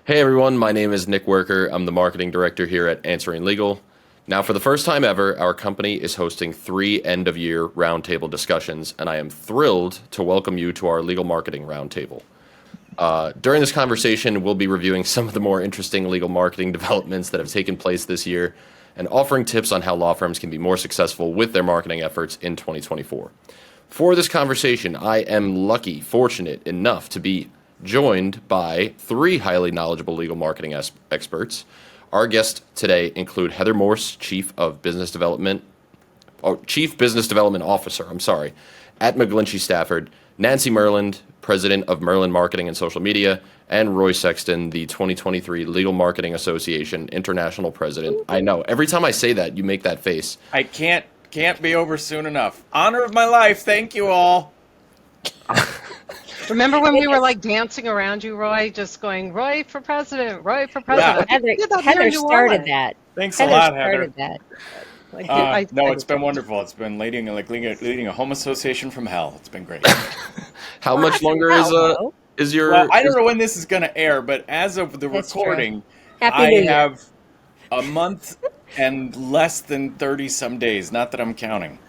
Hey everyone, my name is Nick Werker. I'm the marketing director here at Answering Legal. Now, for the first time ever, our company is hosting 3 end of year roundtable discussions, and I am thrilled to welcome you to our legal marketing roundtable. During this conversation, we'll be reviewing some of the more interesting legal marketing developments that have taken place this year and offering tips on how law firms can be more successful with their marketing efforts in 2024. For this conversation, I am fortunate enough to be joined by 3 highly knowledgeable legal marketing experts. Our guests today include Heather Morse, Chief Business Development Officer, at McGlinchey Stafford, Nancy Myrland, President of Myrland Marketing and Social Media, and Roy Sexton, the 2023 Legal Marketing Association International President. I know, every time I say that, you make that face. I can't be over soon enough. Honor of my life, thank you all. Remember when we were like dancing around you, Roy, just going, Roy for president, Roy for president. Yeah. Heather started that. Thanks a lot, Heather. No, it's been wonderful. It's been leading a home association from hell. It's been great. How much longer is your? Well, I don't know when this is going to air, but as of the recording, I have a month and less than 30 some days. Not that I'm counting.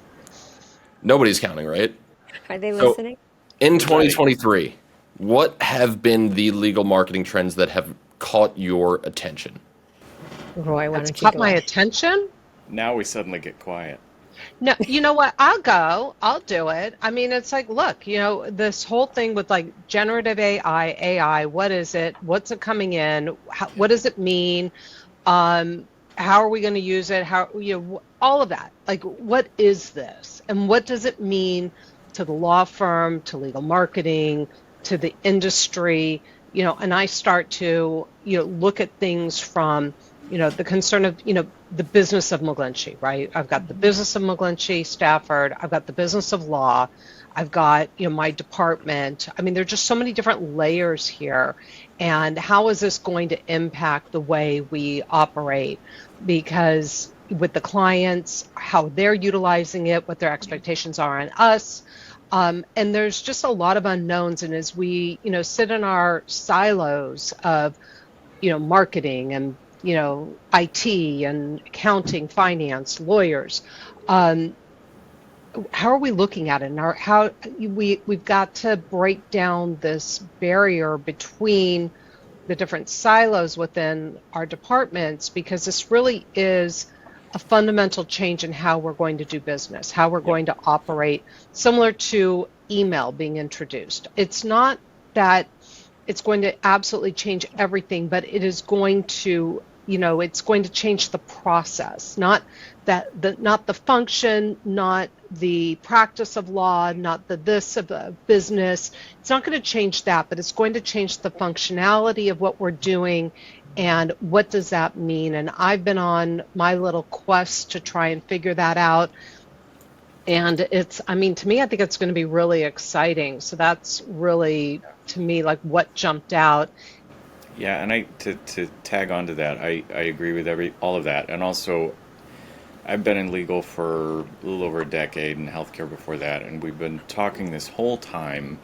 Nobody's counting, right? Are they listening? In 2023, what have been the legal marketing trends that have caught your attention? Roy, why don't you caught my attention? Now we suddenly get quiet. No, you know what? I'll do it. I mean, it's like, look, this whole thing with like generative AI, what is it? What's it coming in? What does it mean? How are we going to use it? All of that. Like, what is this? And what does it mean to the law firm, to legal marketing, to the industry? And I start to, look at things from, the concern of, the business of McGlinchey, right? I've got the business of McGlinchey, Stafford. I've got the business of law. I've got, my department. I mean, there are just so many different layers here. And how is this going to impact the way we operate? Because with the clients, how they're utilizing it, what their expectations are on us. And there's just a lot of unknowns. And as we, sit in our silos of, marketing and, IT and accounting, finance, lawyers, how are we looking at it? And we've got to break down this barrier between the different silos within our departments, because this really is a fundamental change in how we're going to do business, how we're going to operate, similar to email being introduced. It's not that it's going to absolutely change everything, but it is going to, it's going to change the process, not the function, not the practice of law, not the this of a business. It's not going to change that, but it's going to change the functionality of what we're doing. And what does that mean? And I've been on my little quest to try and figure that out. And to me, I think it's going to be really exciting. So that's really, to me, like what jumped out. Yeah, and to tag on to that, I agree with all of that. And also, I've been in legal for a little over a decade and healthcare before that, and we've been talking this whole time,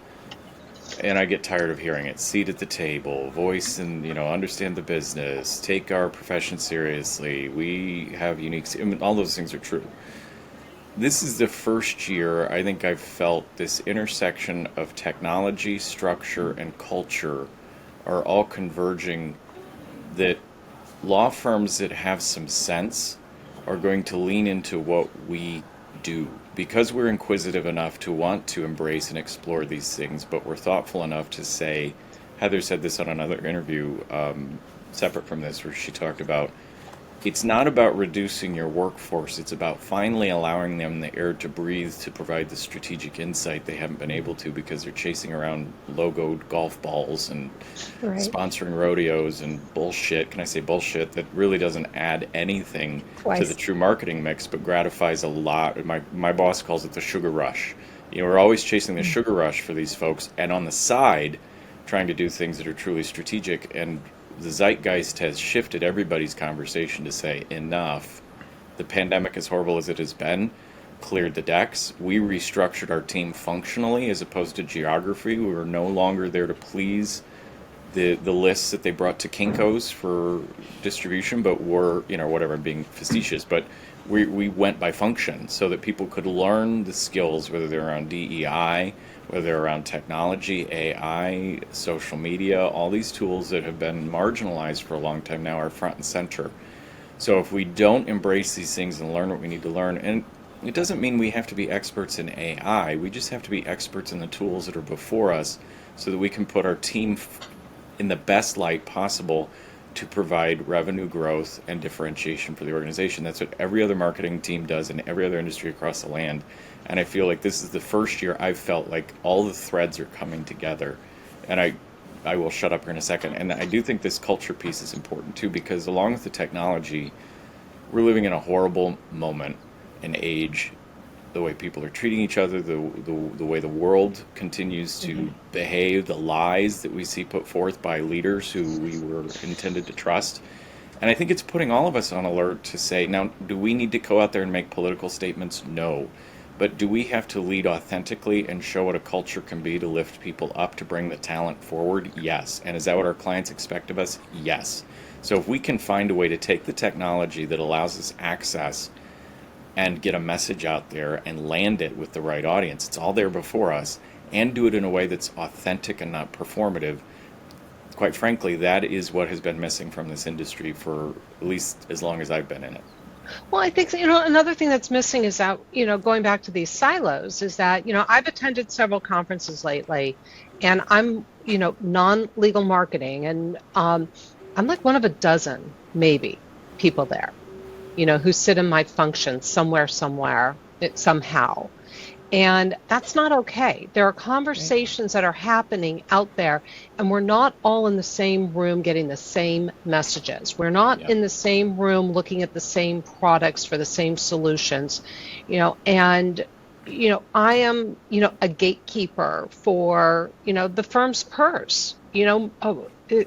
and I get tired of hearing it. Seat at the table, voice and, understand the business, take our profession seriously. We have all those things are true. This is the first year I think I've felt this intersection of technology, structure, and culture are all converging, that law firms that have some sense are going to lean into what we do, because we're inquisitive enough to want to embrace and explore these things, but we're thoughtful enough to say, Heather said this on another interview separate from this, where she talked about, it's not about reducing your workforce, it's about finally allowing them the air to breathe to provide the strategic insight they haven't been able to, because they're chasing around logoed golf balls and sponsoring rodeos and bullshit. Can I say bullshit? That really doesn't add anything to the true marketing mix, but gratifies a lot. My boss calls it the sugar rush. We're always chasing the sugar rush for these folks, and on the side, trying to do things that are truly strategic. And the zeitgeist has shifted everybody's conversation to say, enough. The pandemic, as horrible as it has been, cleared the decks. We restructured our team functionally as opposed to geography. We were no longer there to please the lists that they brought to Kinko's for distribution, but were, whatever, I'm being facetious, but we went by function so that people could learn the skills, whether they're around DEI, whether they're around technology, AI, social media, all these tools that have been marginalized for a long time now are front and center. So if we don't embrace these things and learn what we need to learn, and it doesn't mean we have to be experts in AI, we just have to be experts in the tools that are before us so that we can put our team in the best light possible to provide revenue growth and differentiation for the organization. That's what every other marketing team does in every other industry across the land. And I feel like this is the first year I've felt like all the threads are coming together. And I will shut up here in a second. And I do think this culture piece is important too, because along with the technology, we're living in a horrible moment and age, the way people are treating each other, the way the world continues to behave, the lies that we see put forth by leaders who we were intended to trust. And I think it's putting all of us on alert to say, now, do we need to go out there and make political statements? No. But do we have to lead authentically and show what a culture can be to lift people up, to bring the talent forward? Yes. And is that what our clients expect of us? Yes. So if we can find a way to take the technology that allows us access and get a message out there and land it with the right audience, it's all there before us, and do it in a way that's authentic and not performative, quite frankly, that is what has been missing from this industry for at least as long as I've been in it. Well, I think, another thing that's missing is that, going back to these silos, is that, I've attended several conferences lately, and I'm, non-legal marketing, and I'm like one of a dozen, maybe, people there, who sit in my function somewhere, somehow. And that's not okay. There are conversations that are happening out there, and we're not all in the same room getting the same messages. We're not in the same room looking at the same products for the same solutions, and, I am, a gatekeeper for, the firm's purse,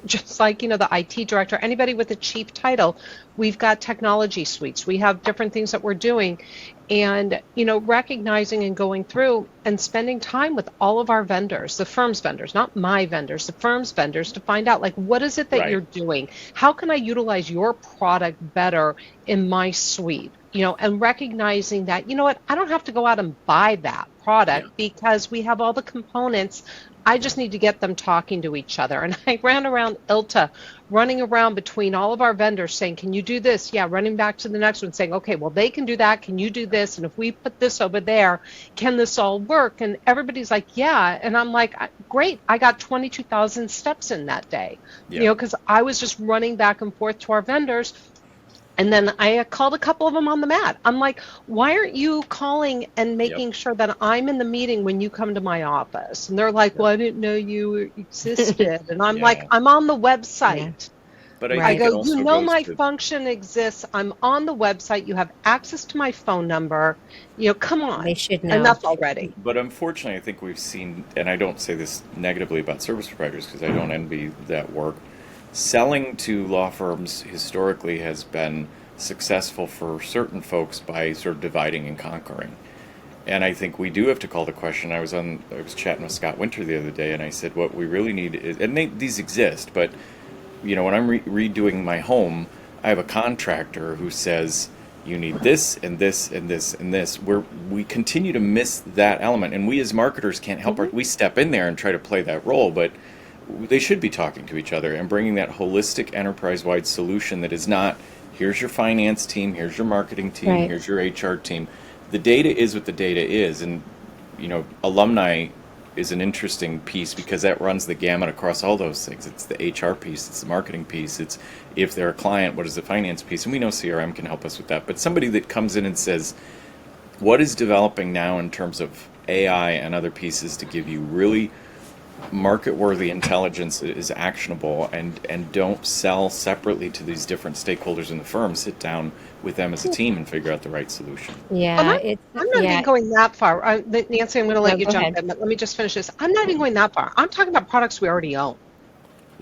just like, the IT director, anybody with a chief title, we've got technology suites. We have different things that we're doing. And, recognizing and going through and spending time with all of our vendors, the firm's vendors, not my vendors, the firm's vendors, to find out, like, what is it that you're doing? How can I utilize your product better in my suite? And recognizing that, I don't have to go out and buy that product because we have all the components. I just need to get them talking to each other. And I ran around ILTA, running around between all of our vendors saying, can you do this? Yeah, running back to the next one saying, okay, well, they can do that. Can you do this? And if we put this over there, can this all work? And everybody's like, yeah. And I'm like, great. I got 22,000 steps in that day, because I was just running back and forth to our vendors. And then I called a couple of them on the mat. I'm like, why aren't you calling and making sure that I'm in the meeting when you come to my office? And they're like, well, I didn't know you existed. And I'm like, I'm on the website. Yeah. But I go, my function exists. I'm on the website. You have access to my phone number. Come on. They should know. Enough already. But unfortunately, I think we've seen, and I don't say this negatively about service providers because I don't envy that work, selling to law firms historically has been successful for certain folks by sort of dividing and conquering. And I think we do have to call the question. I was chatting with Scott Winter the other day, and I said, what we really need is, and these exist, but when I'm redoing my home, I have a contractor who says, you need this and this and this and this, where we continue to miss that element. And we as marketers can't help we step in there and try to play that role, but they should be talking to each other and bringing that holistic enterprise-wide solution that is not, here's your finance team, here's your marketing team, here's your HR team. The data is what the data is. And, alumni is an interesting piece because that runs the gamut across all those things. It's the HR piece, it's the marketing piece, it's if they're a client, what is the finance piece? And we know CRM can help us with that. But somebody that comes in and says, what is developing now in terms of AI and other pieces to give you really market-worthy intelligence that is actionable, and don't sell separately to these different stakeholders in the firm. Sit down with them as a team and figure out the right solution. Yeah, I'm not even going that far. Nancy, I'm going to let you jump in, but let me just finish this. I'm not even going that far. I'm talking about products we already own.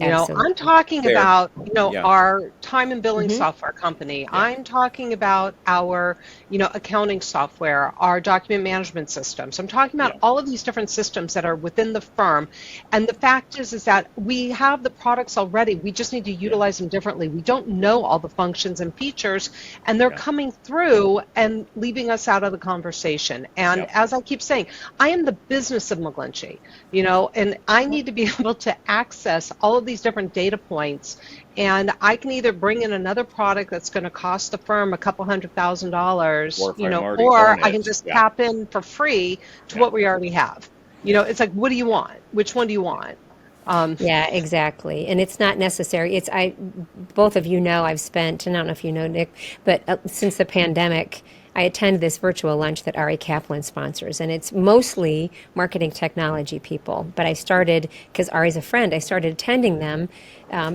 I'm talking Fair. about, Yeah. our time and billing Mhm. software company. Yeah. I'm talking about our, accounting software, our document management systems. I'm talking about Yeah. all of these different systems that are within the firm. And the fact is that we have the products already. We just need to utilize them differently. We don't know all the functions and features, and they're Yeah. coming through and leaving us out of the conversation. And Yep. as I keep saying, I am the business of McGlinchey, and I need to be able to access all of these different data points, and I can either bring in another product that's going to cost the firm a couple $100,000, Or if I'm already or own I can it. just Yeah. tap in for free to Yeah. what we already have. It's like, what do you want? Which one do you want? Yeah, exactly. And it's not necessary. Both of you know I've spent, and I don't know if you know, Nick, but since the pandemic, I attend this virtual lunch that Ari Kaplan sponsors, and it's mostly marketing technology people. But I started, because Ari's a friend, I started attending them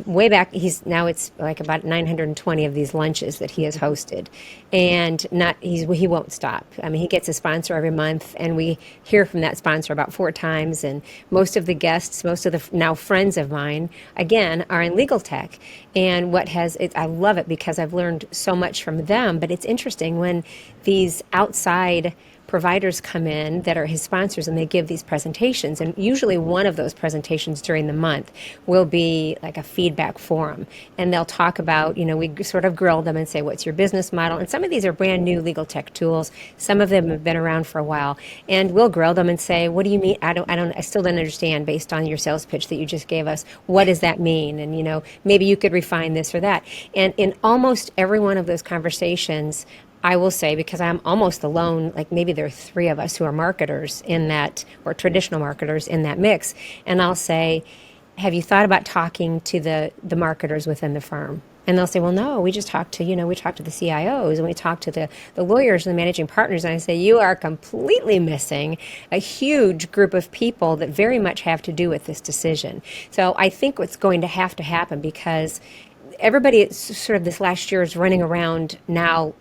way back. It's like about 920 of these lunches that he has hosted, and he won't stop. I mean, he gets a sponsor every month, and we hear from that sponsor about 4 times. And most of the guests, most of the now friends of mine, again, are in legal tech. And I love it because I've learned so much from them. But it's interesting when these outside providers come in that are his sponsors and they give these presentations, and usually one of those presentations during the month will be like a feedback forum, and they'll talk about, we sort of grill them and say, what's your business model? And some of these are brand new legal tech tools, some of them have been around for a while, and we'll grill them and say, what do you mean? I still don't understand, based on your sales pitch that you just gave us, what does that mean? And maybe you could refine this or that. And in almost every one of those conversations, I will say, because I'm almost alone, like maybe there are 3 of us who are marketers in that, or traditional marketers in that mix, and I'll say, have you thought about talking to the marketers within the firm? And they'll say, well, no, we just talk to, we talk to the CIOs and we talk to the lawyers and the managing partners. And I say, you are completely missing a huge group of people that very much have to do with this decision. So I think what's going to have to happen, because everybody sort of this last year is running around now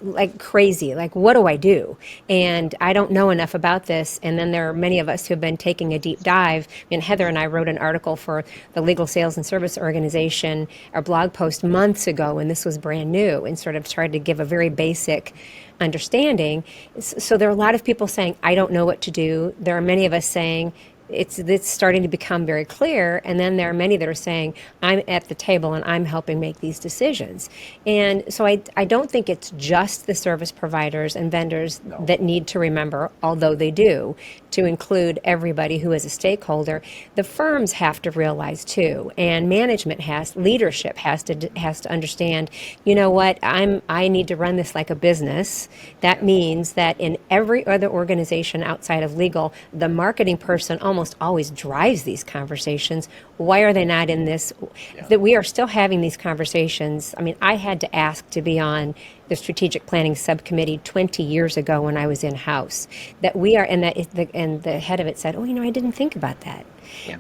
like crazy, like, what do I do? And I don't know enough about this. And then there are many of us who have been taking a deep dive. And Heather and I wrote an article for the Legal Sales and Service Organization, our blog post months ago, and this was brand new, and sort of tried to give a very basic understanding. So there are a lot of people saying, I don't know what to do. There are many of us saying, it's starting to become very clear. And then there are many that are saying, I'm at the table and I'm helping make these decisions. And so I don't think it's just the service providers and vendors that need to remember, although they do, to include everybody who is a stakeholder. The firms have to realize too, and leadership has to understand, you know what, I need to run this like a business. That means that in every other organization outside of legal, the marketing person almost always drives these conversations. Why are they not in this? Yeah. That we are still having these conversations. I mean, I had to ask to be on the strategic planning subcommittee 20 years ago when I was in-house. That we are, and the head of it said, oh, I didn't think about that,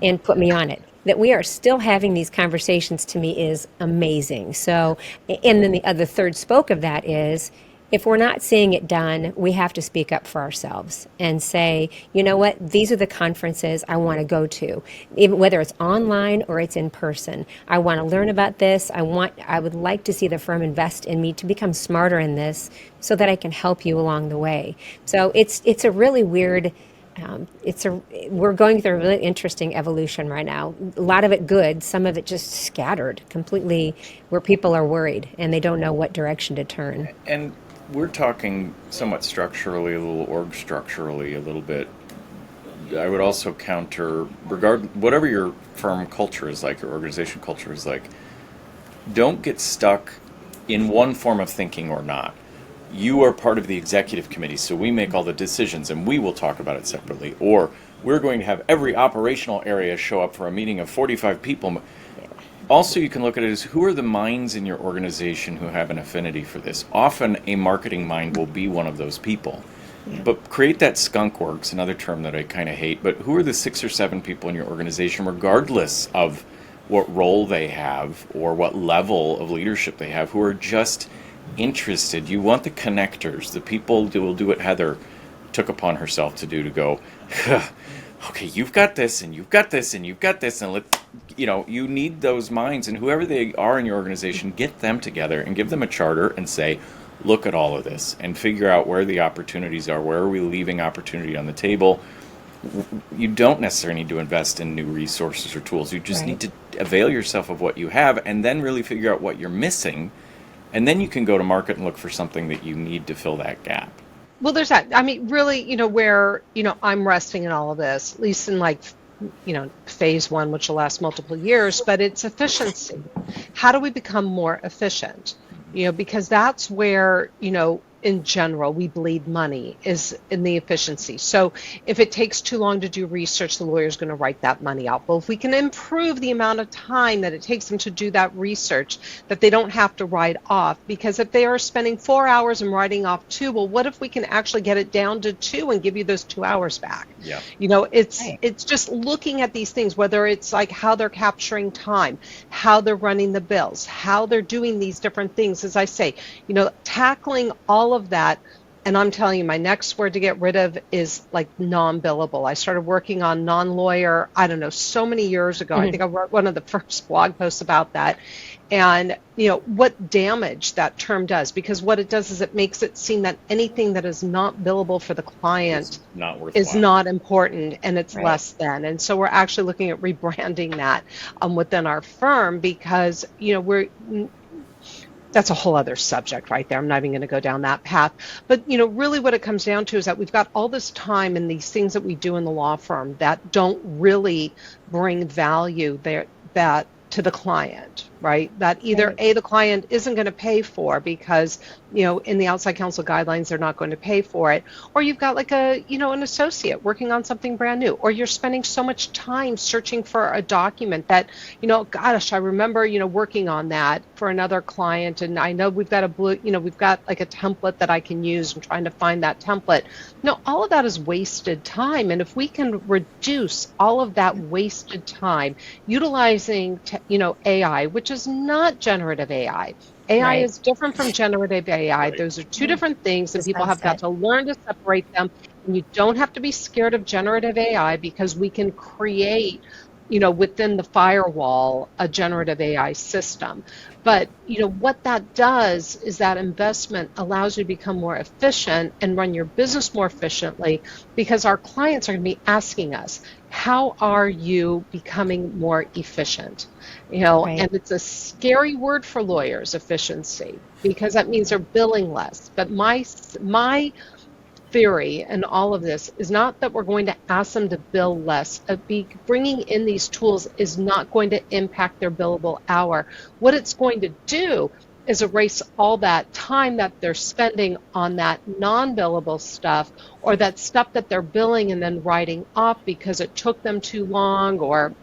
and put me on it. That we are still having these conversations, to me, is amazing. So, and then the third spoke of that is, if we're not seeing it done, we have to speak up for ourselves and say, you know what, these are the conferences I want to go to, even whether it's online or it's in person. I want to learn about this. I would like to see the firm invest in me to become smarter in this so that I can help you along the way. So it's a really weird, we're going through a really interesting evolution right now. A lot of it good, some of it just scattered completely, where people are worried and they don't know what direction to turn. And we're talking somewhat structurally, a little org structurally, a little bit. I would also counter, whatever your firm culture is like, your organization culture is like, don't get stuck in one form of thinking or not. You are part of the executive committee, so we make all the decisions and we will talk about it separately. Or we're going to have every operational area show up for a meeting of 45 people. Also, you can look at it as, who are the minds in your organization who have an affinity for this? Often a marketing mind will be one of those people. Yeah. But create that skunk works, another term that I kind of hate, but who are the 6 or 7 people in your organization, regardless of what role they have or what level of leadership they have, who are just interested? You want the connectors, the people who will do what Heather took upon herself to do, to go, okay, you've got this, and you've got this, and you've got this, and let's, you need those minds, and whoever they are in your organization, get them together and give them a charter and say, look at all of this and figure out where the opportunities are. Where are we leaving opportunity on the table? You don't necessarily need to invest in new resources or tools. You just need to avail yourself of what you have and then really figure out what you're missing. And then you can go to market and look for something that you need to fill that gap. Well, there's that. I mean, really, where, I'm resting in all of this, at least in like, phase one, which will last multiple years, but it's efficiency. How do we become more efficient? Because that's where, in general, we bleed money is in the efficiency. So if it takes too long to do research, the lawyer's going to write that money out. But if we can improve the amount of time that it takes them to do that research, that they don't have to write off, because if they are spending 4 hours and writing off 2, well, what if we can actually get it down to 2 and give you those 2 hours back? Yeah. It's just looking at these things, whether it's like how they're capturing time, how they're running the bills, how they're doing these different things. As I say, tackling all of that. And I'm telling you, my next word to get rid of is like non-billable. I started working on non-lawyer, I don't know, so many years ago. I think I wrote one of the first blog posts about that. And, what damage that term does, because what it does is it makes it seem that anything that is not billable for the client is not important, and it's less than. And so we're actually looking at rebranding that within our firm, because, that's a whole other subject right there. I'm not even going to go down that path. But, really what it comes down to is that we've got all this time and these things that we do in the law firm that don't really bring value there, that to the client, right? That either the client isn't going to pay for because, in the outside counsel guidelines, they're not going to pay for it. Or you've got like an associate working on something brand new, or you're spending so much time searching for a document that, gosh, I remember, working on that for another client. And I know we've got we've got like a template that I can use and trying to find that template. No, all of that is wasted time. And if we can reduce all of that wasted time utilizing, AI, which is not generative AI. AI is different from generative AI. Those are two different things, and people have got to learn to separate them. And you don't have to be scared of generative AI, because we can create, within the firewall, a generative AI system. But, what that does is that investment allows you to become more efficient and run your business more efficiently, because our clients are going to be asking us, how are you becoming more efficient? And it's a scary word for lawyers, efficiency, because that means they're billing less. But my theory and all of this is not that we're going to ask them to bill less. Bringing in these tools is not going to impact their billable hour. What it's going to do is erase all that time that they're spending on that non-billable stuff, or that stuff that they're billing and then writing off because it took them too long or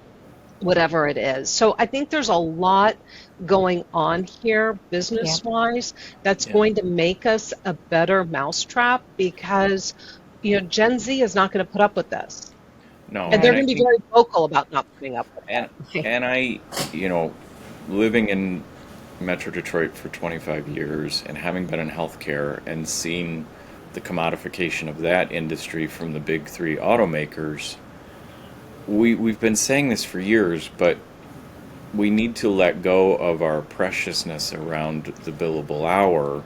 whatever it is. So I think there's a lot going on here business-wise that's going to make us a better mousetrap, because Gen Z is not going to put up with this. No, and they're going to be very vocal about not putting up with it. And I, living in Metro Detroit for 25 years and having been in healthcare and seen the commodification of that industry from the big three automakers, we've been saying this for years, but we need to let go of our preciousness around the billable hour,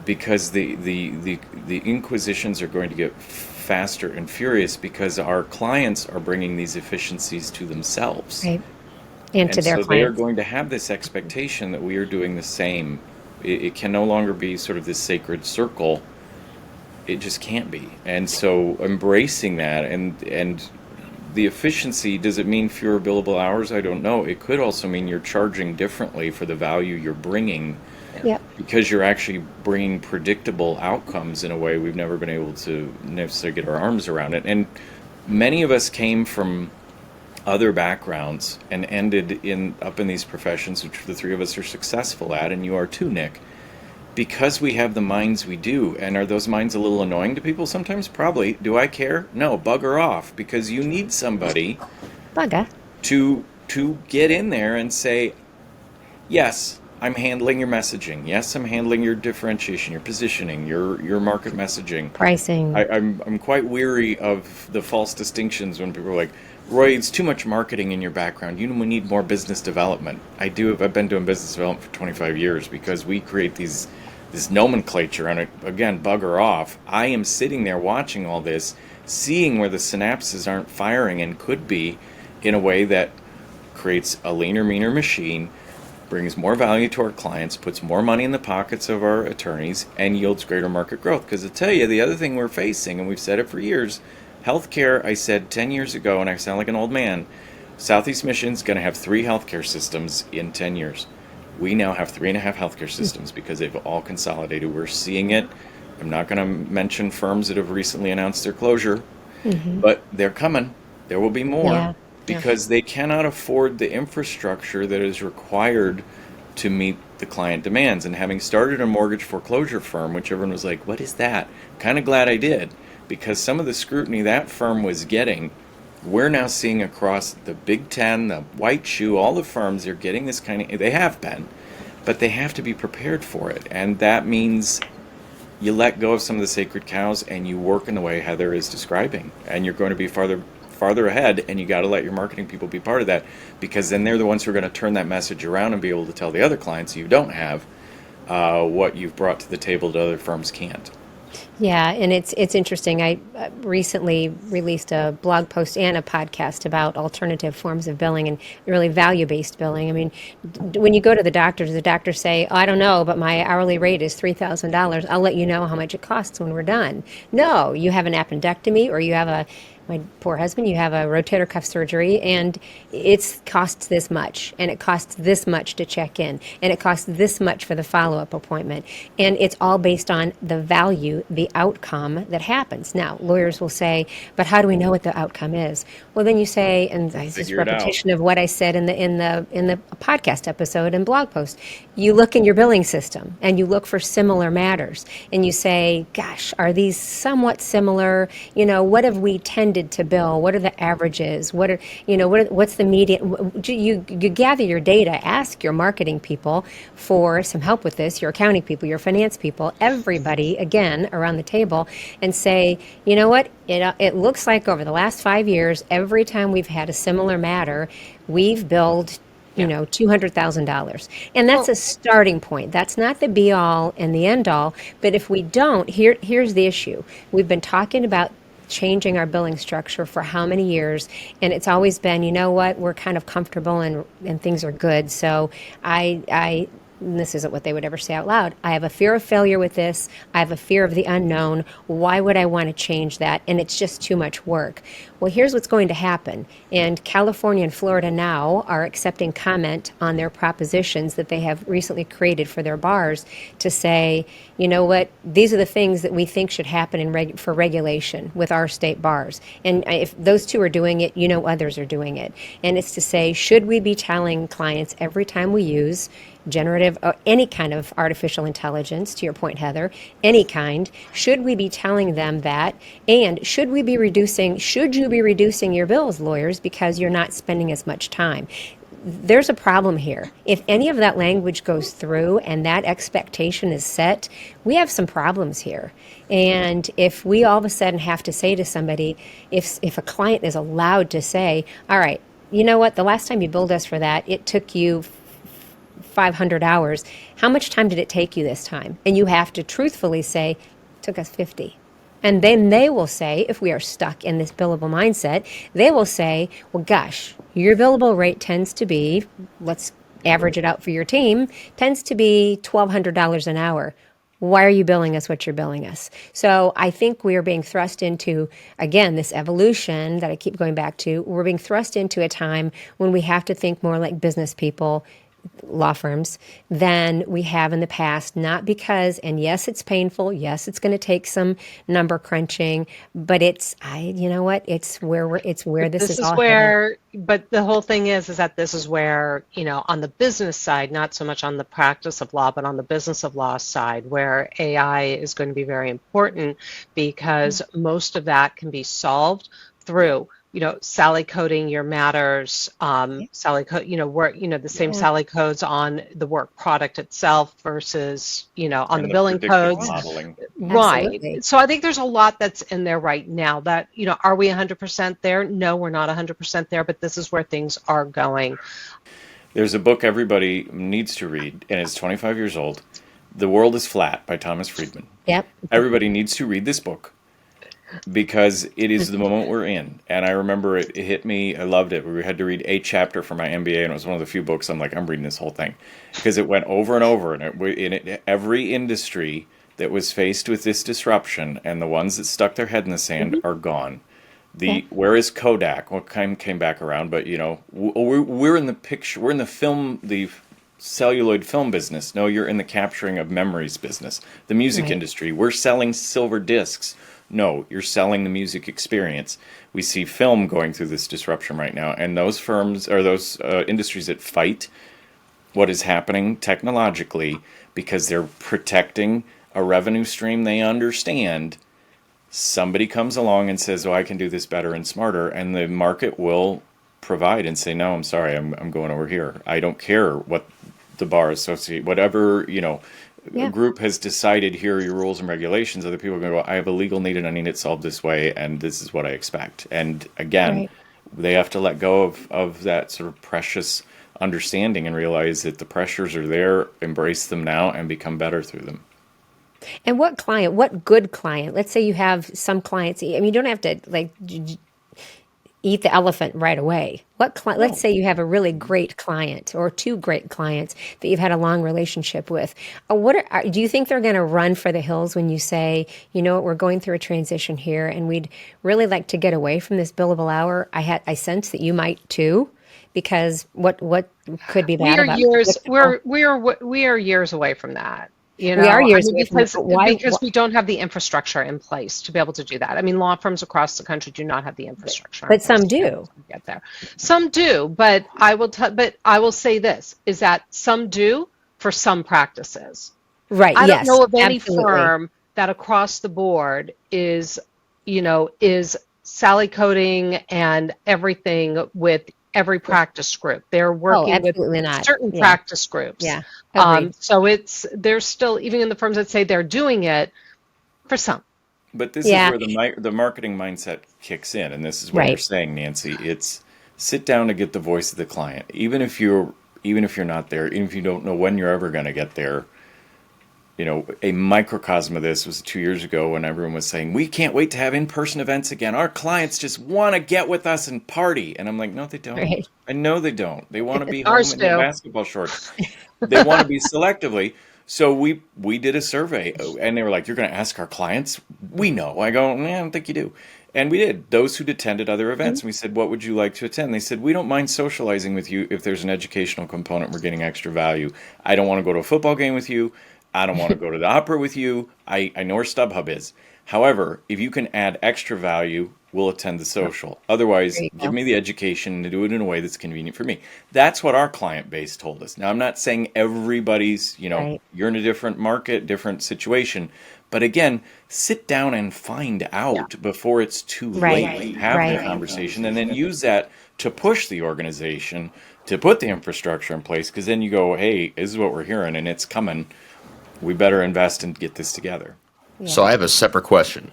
because the inquisitions are going to get faster and furious, because our clients are bringing these efficiencies to themselves. Right. And to their clients. So they are going to have this expectation that we are doing the same. It can no longer be sort of this sacred circle. It just can't be. And so embracing that and the efficiency, does it mean fewer billable hours? I don't know. It could also mean you're charging differently for the value you're bringing, because you're actually bringing predictable outcomes in a way we've never been able to necessarily get our arms around it. And many of us came from other backgrounds and ended up in these professions, which the three of us are successful at, and you are too, Nick, because we have the minds we do. And are those minds a little annoying to people sometimes? Probably. Do I care? No, bugger off, because you need somebody to get in there and say, yes, I'm handling your messaging. Yes, I'm handling your differentiation, your positioning, your market messaging. Pricing. I'm quite weary of the false distinctions when people are like, Roy, it's too much marketing in your background. You need more business development. I've been doing business development for 25 years because we create this nomenclature, and again, bugger off. I am sitting there watching all this, seeing where the synapses aren't firing and could be, in a way that creates a leaner, meaner machine, brings more value to our clients, puts more money in the pockets of our attorneys, and yields greater market growth. Because to tell you, the other thing we're facing, and we've said it for years, healthcare, I said 10 years ago, and I sound like an old man, Southeast Michigan's going to have 3 healthcare systems in 10 years. We now have 3.5 healthcare systems because they've all consolidated. We're seeing it. I'm not going to mention firms that have recently announced their closure, but they're coming. There will be more. Yeah. Because they cannot afford the infrastructure that is required to meet the client demands. And having started a mortgage foreclosure firm, which everyone was like, what is that? Kind of glad I did, because some of the scrutiny that firm was getting, we're now seeing across the Big Ten, the White Shoe, all the firms, they're getting this kind of, they have been, but they have to be prepared for it. And that means you let go of some of the sacred cows and you work in the way Heather is describing, and you're going to be farther ahead, and you got to let your marketing people be part of that, because then they're the ones who are going to turn that message around and be able to tell the other clients you don't have what you've brought to the table that other firms can't. Yeah, and it's interesting. I recently released a blog post and a podcast about alternative forms of billing and really value-based billing. I mean, when you go to the doctors say, oh, I don't know, but my hourly rate is $3,000. I'll let you know how much it costs when we're done. No, you have an appendectomy, or you have my poor husband, you have a rotator cuff surgery, and it costs this much, and it costs this much to check in, and it costs this much for the follow-up appointment. And it's all based on the value, the outcome that happens. Now, lawyers will say, but how do we know what the outcome is? Well, then you say, and this is repetition of what I said in the podcast episode and blog post, you look in your billing system, and you look for similar matters, and you say, gosh, are these somewhat similar? What have we tended to bill? What are the averages? What's the median? You gather your data, ask your marketing people for some help with this, your accounting people, your finance people, everybody, again, around the table, and say, you know what? It looks like over the last 5 years, every time we've had a similar matter, we've billed $200,000. And that's a starting point. That's not the be all and the end all. But if we don't, here's the issue. We've been talking about changing our billing structure for how many years, and it's always been, we're kind of comfortable and things are good. So and this isn't what they would ever say out loud, I have a fear of failure with this. I have a fear of the unknown. Why would I want to change that? And it's just too much work. Well, here's what's going to happen. And California and Florida now are accepting comment on their propositions that they have recently created for their bars to say, you know what, these are the things that we think should happen for regulation with our state bars. And if those two are doing it, others are doing it. And it's to say, should we be telling clients every time we use generative or any kind of artificial intelligence, to your point, Heather, any kind, should we be telling them that? And should you be reducing your bills, lawyers, because you're not spending as much time? There's a problem here. If any of that language goes through and that expectation is set, we have some problems here. And if we all of a sudden have to say to somebody, if a client is allowed to say, all right, you know what, the last time you billed us for that, it took you 500 hours. How much time did it take you this time? And you have to truthfully say, it took us 50. And then they will say, if we are stuck in this billable mindset, they will say, well, gosh, your billable rate tends to be, let's average it out for your team, tends to be $1,200 an hour. Why are you billing us what you're billing us? So I think we are being thrust into, again, this evolution that I keep going back to. We're being thrust into a time when we have to think more like business people, law firms, than we have in the past, not because, and yes, it's painful, yes, it's going to take some number crunching, but it's where this is all headed. But the whole thing is that this is where, on the business side, not so much on the practice of law, but on the business of law side, where AI is going to be very important, because most of that can be solved through Sally coding your matters, Sally code, work, the same Yeah. Sally codes on the work product itself versus, on the And the billing predictive codes. modeling. Right. Absolutely. So I think there's a lot that's in there right now that, are we 100% there? No, we're not 100% there, but this is where things are going. There's a book everybody needs to read, and it's 25 years old. The World is Flat by Thomas Friedman. Yep. Everybody needs to read this book because it is the moment we're in. And I remember it hit me. I loved it. We had to read a chapter for my MBA, and it was one of the few books I'm like, I'm reading this whole thing because it went over and over. And every industry that was faced with this disruption and the ones that stuck their head in the sand are gone. Where is Kodak? What kind came back around? But we're in the picture. We're in the film, the celluloid film business. No, you're in the capturing of memories business. The music industry. We're selling silver discs. No, you're selling the music experience. We see film going through this disruption right now, and those firms or those industries that fight what is happening technologically because they're protecting a revenue stream they understand. Somebody comes along and says, "Oh, I can do this better and smarter," and the market will provide and say, "No, I'm sorry, I'm going over here. I don't care what the bar associate, whatever a group has decided. Here are your rules and regulations." Other people are going to go, "I have a legal need and I need it solved this way, and this is what I expect." And again, they have to let go of that sort of precious understanding and realize that the pressures are there, embrace them now, and become better through them. And what good client? Let's say you have some clients. I mean, you don't have to eat the elephant right away. Let's say you have a really great client or two great clients that you've had a long relationship with. Do you think they're going to run for the hills when you say, we're going through a transition here and we'd really like to get away from this billable hour? I sense that you might too, because what could be bad about it? We are years away from that. We are years away from because we don't have the infrastructure in place to be able to do that. I mean, law firms across the country do not have the infrastructure. But some do. Get there. Some do, but I will say this is that some do for some practices. Right. I yes, don't know of any absolutely. firm that across the board is Sally coding and everything with every practice group. They're working with certain practice groups. Yeah. So there's still, even in the firms that say they're doing it, for some. But this is where the marketing mindset kicks in, and this is what you're saying, Nancy. It's sit down to get the voice of the client, even if you're not there, even if you don't know when you're ever going to get there. A microcosm of this was 2 years ago when everyone was saying, "We can't wait to have in-person events again. Our clients just want to get with us and party." And I'm like, "No, they don't. Right. I know they don't. They want to be home in their basketball shorts. They want to be selectively." So we did a survey, and they were like, "You're going to ask our clients?" "We know." I go, "I don't think you do." And we did. Those who'd attended other events, and we said, "What would you like to attend?" They said, "We don't mind socializing with you if there's an educational component. We're getting extra value. I don't want to go to a football game with you. I don't want to go to the opera with you. I know where StubHub is. However, if you can add extra value, we'll attend the social. Otherwise, give me the education and do it in a way that's convenient for me." That's what our client base told us. Now, I'm not saying everybody's, you're in a different market, different situation. But again, sit down and find out before it's too late. Have the conversation and then use that to push the organization to put the infrastructure in place. Because then you go, "Hey, this is what we're hearing and it's coming. We better invest and get this together." Yeah. So I have a separate question.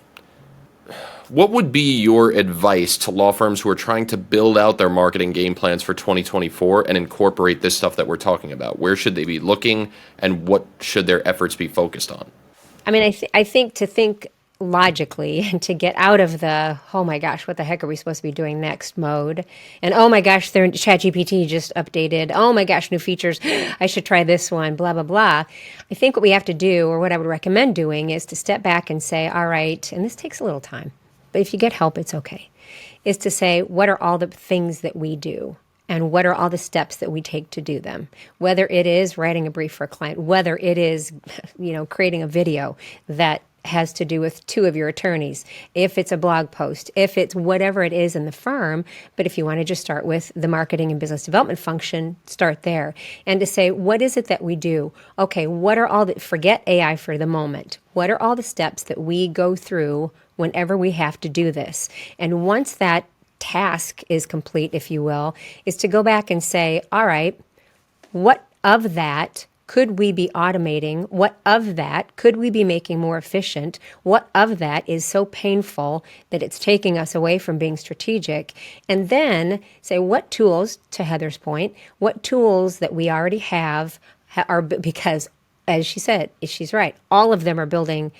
What would be your advice to law firms who are trying to build out their marketing game plans for 2024 and incorporate this stuff that we're talking about? Where should they be looking, and what should their efforts be focused on? I mean, I think to think logically and to get out of the, "Oh my gosh, what the heck are we supposed to be doing next" mode, and "Oh my gosh, their ChatGPT just updated. Oh my gosh, new features. I should try this one, blah, blah, blah." I think what we have to do, or what I would recommend doing, is to step back and say, all right, and this takes a little time, but if you get help, it's okay, is to say, what are all the things that we do? And what are all the steps that we take to do them? Whether it is writing a brief for a client, whether it is, creating a video that has to do with two of your attorneys, if it's a blog post, if it's whatever it is in the firm. But if you want to just start with the marketing and business development function, start there. And to say, what is it that we do? Okay, forget AI for the moment. What are all the steps that we go through whenever we have to do this? And once that task is complete, if you will, is to go back and say, all right, what of that could we be automating? What of that could we be making more efficient? What of that is so painful that it's taking us away from being strategic? And then say, what tools, to Heather's point, what tools that we already have are, because as she said, she's right, all of them are building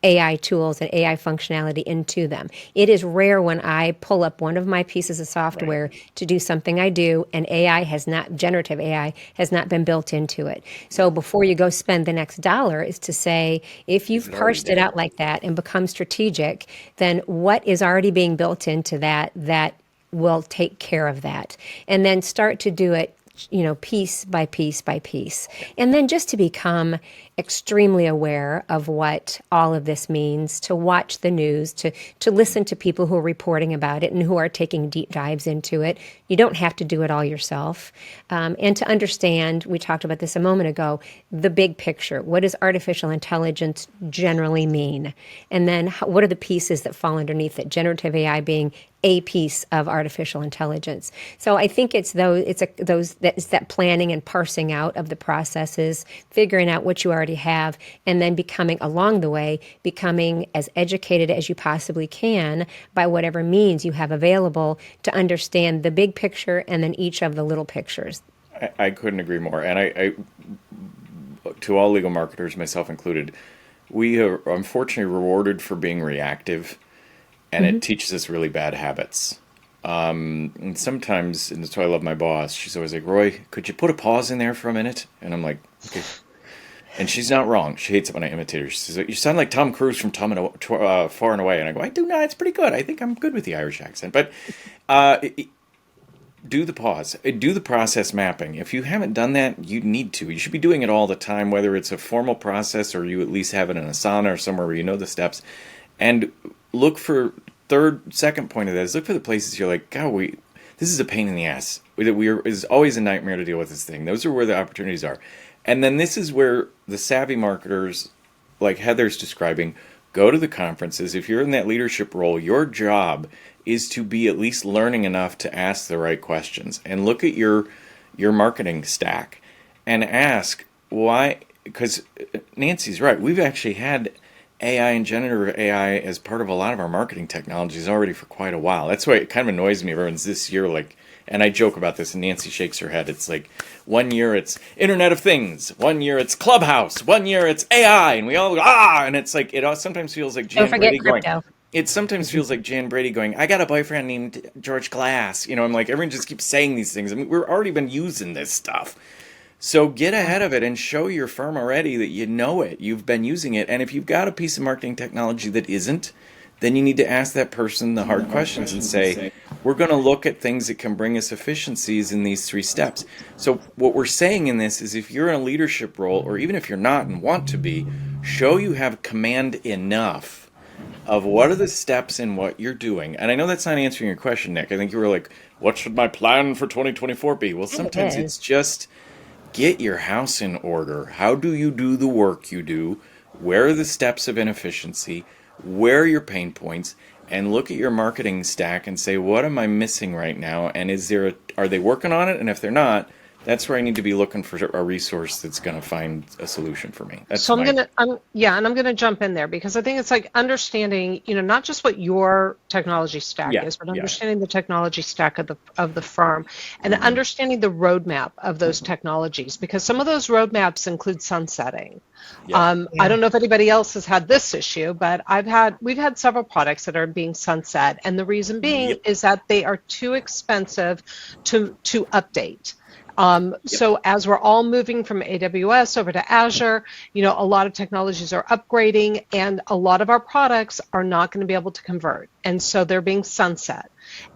AI tools and AI functionality into them. It is rare when I pull up one of my pieces of software to do something I do and generative AI has not been built into it. So before you go spend the next dollar is to say, if you've parsed it out like that and become strategic, then what is already being built into that will take care of that. And then start to do it, piece by piece by piece. And then just to become extremely aware of what all of this means, to watch the news, to listen to people who are reporting about it and who are taking deep dives into it. You don't have to do it all yourself. And to understand, we talked about this a moment ago, the big picture. What does artificial intelligence generally mean? And then what are the pieces that fall underneath it? Generative AI being a piece of artificial intelligence. So I think it's that planning and parsing out of the processes, figuring out what you already have, and then becoming as educated as you possibly can by whatever means you have available to understand the big picture and then each of the little pictures. I couldn't agree more. And I to all legal marketers, myself included, we are unfortunately rewarded for being reactive. And it teaches us really bad habits. And sometimes, and that's why I love my boss, she's always like, Roy, could you put a pause in there for a minute? And I'm like, okay. And she's not wrong. She hates it when I imitate her. She says, you sound like Tom Cruise from Far and Away. And I go, I do not. It's pretty good. I think I'm good with the Irish accent. But do the pause. Do the process mapping. If you haven't done that, you need to. You should be doing it all the time, whether it's a formal process or you at least have it in Asana or somewhere where you know the steps. And look for second point of that is look for the places you're like, God, this is a pain in the ass. It's always a nightmare to deal with this thing. Those are where the opportunities are. And then this is where the savvy marketers, like Heather's describing, go to the conferences. If you're in that leadership role, your job is to be at least learning enough to ask the right questions and look at your marketing stack and ask why, because Nancy's right. We've actually had AI and generative AI as part of a lot of our marketing technologies already for quite a while. That's why it kind of annoys me. Everyone's this year like, and I joke about this and Nancy shakes her head. It's like 1 year it's Internet of Things, 1 year it's Clubhouse, 1 year it's AI, and we all and it's like it all sometimes feels like Jan Brady going. It sometimes feels like Jan Brady going, I got a boyfriend named George Glass. I'm like, everyone just keeps saying these things. I mean, we've already been using this stuff. So get ahead of it and show your firm already that you know it. You've been using it. And if you've got a piece of marketing technology that isn't, then you need to ask that person the hard questions and say, we're going to look at things that can bring us efficiencies in these 3 steps. So what we're saying in this is if you're in a leadership role, or even if you're not and want to be, show you have command enough of what are the steps in what you're doing. And I know that's not answering your question, Nick. I think you were like, what should my plan for 2024 be? Well, sometimes it's just get your house in order. How do you do the work you do? Where are the steps of inefficiency? Where are your pain points? And look at your marketing stack and say, what am I missing right now? And are they working on it? And if they're not, that's where I need to be looking for a resource that's going to find a solution for me. So I'm going to jump in there because I think it's like understanding, not just what your technology stack is, but understanding the technology stack of the firm and understanding the roadmap of those technologies, because some of those roadmaps include sunsetting. I don't know if anybody else has had this issue, but we've had several products that are being sunset, and the reason being is that they are too expensive to update. So as we're all moving from AWS over to Azure, a lot of technologies are upgrading and a lot of our products are not going to be able to convert. And so they're being sunset.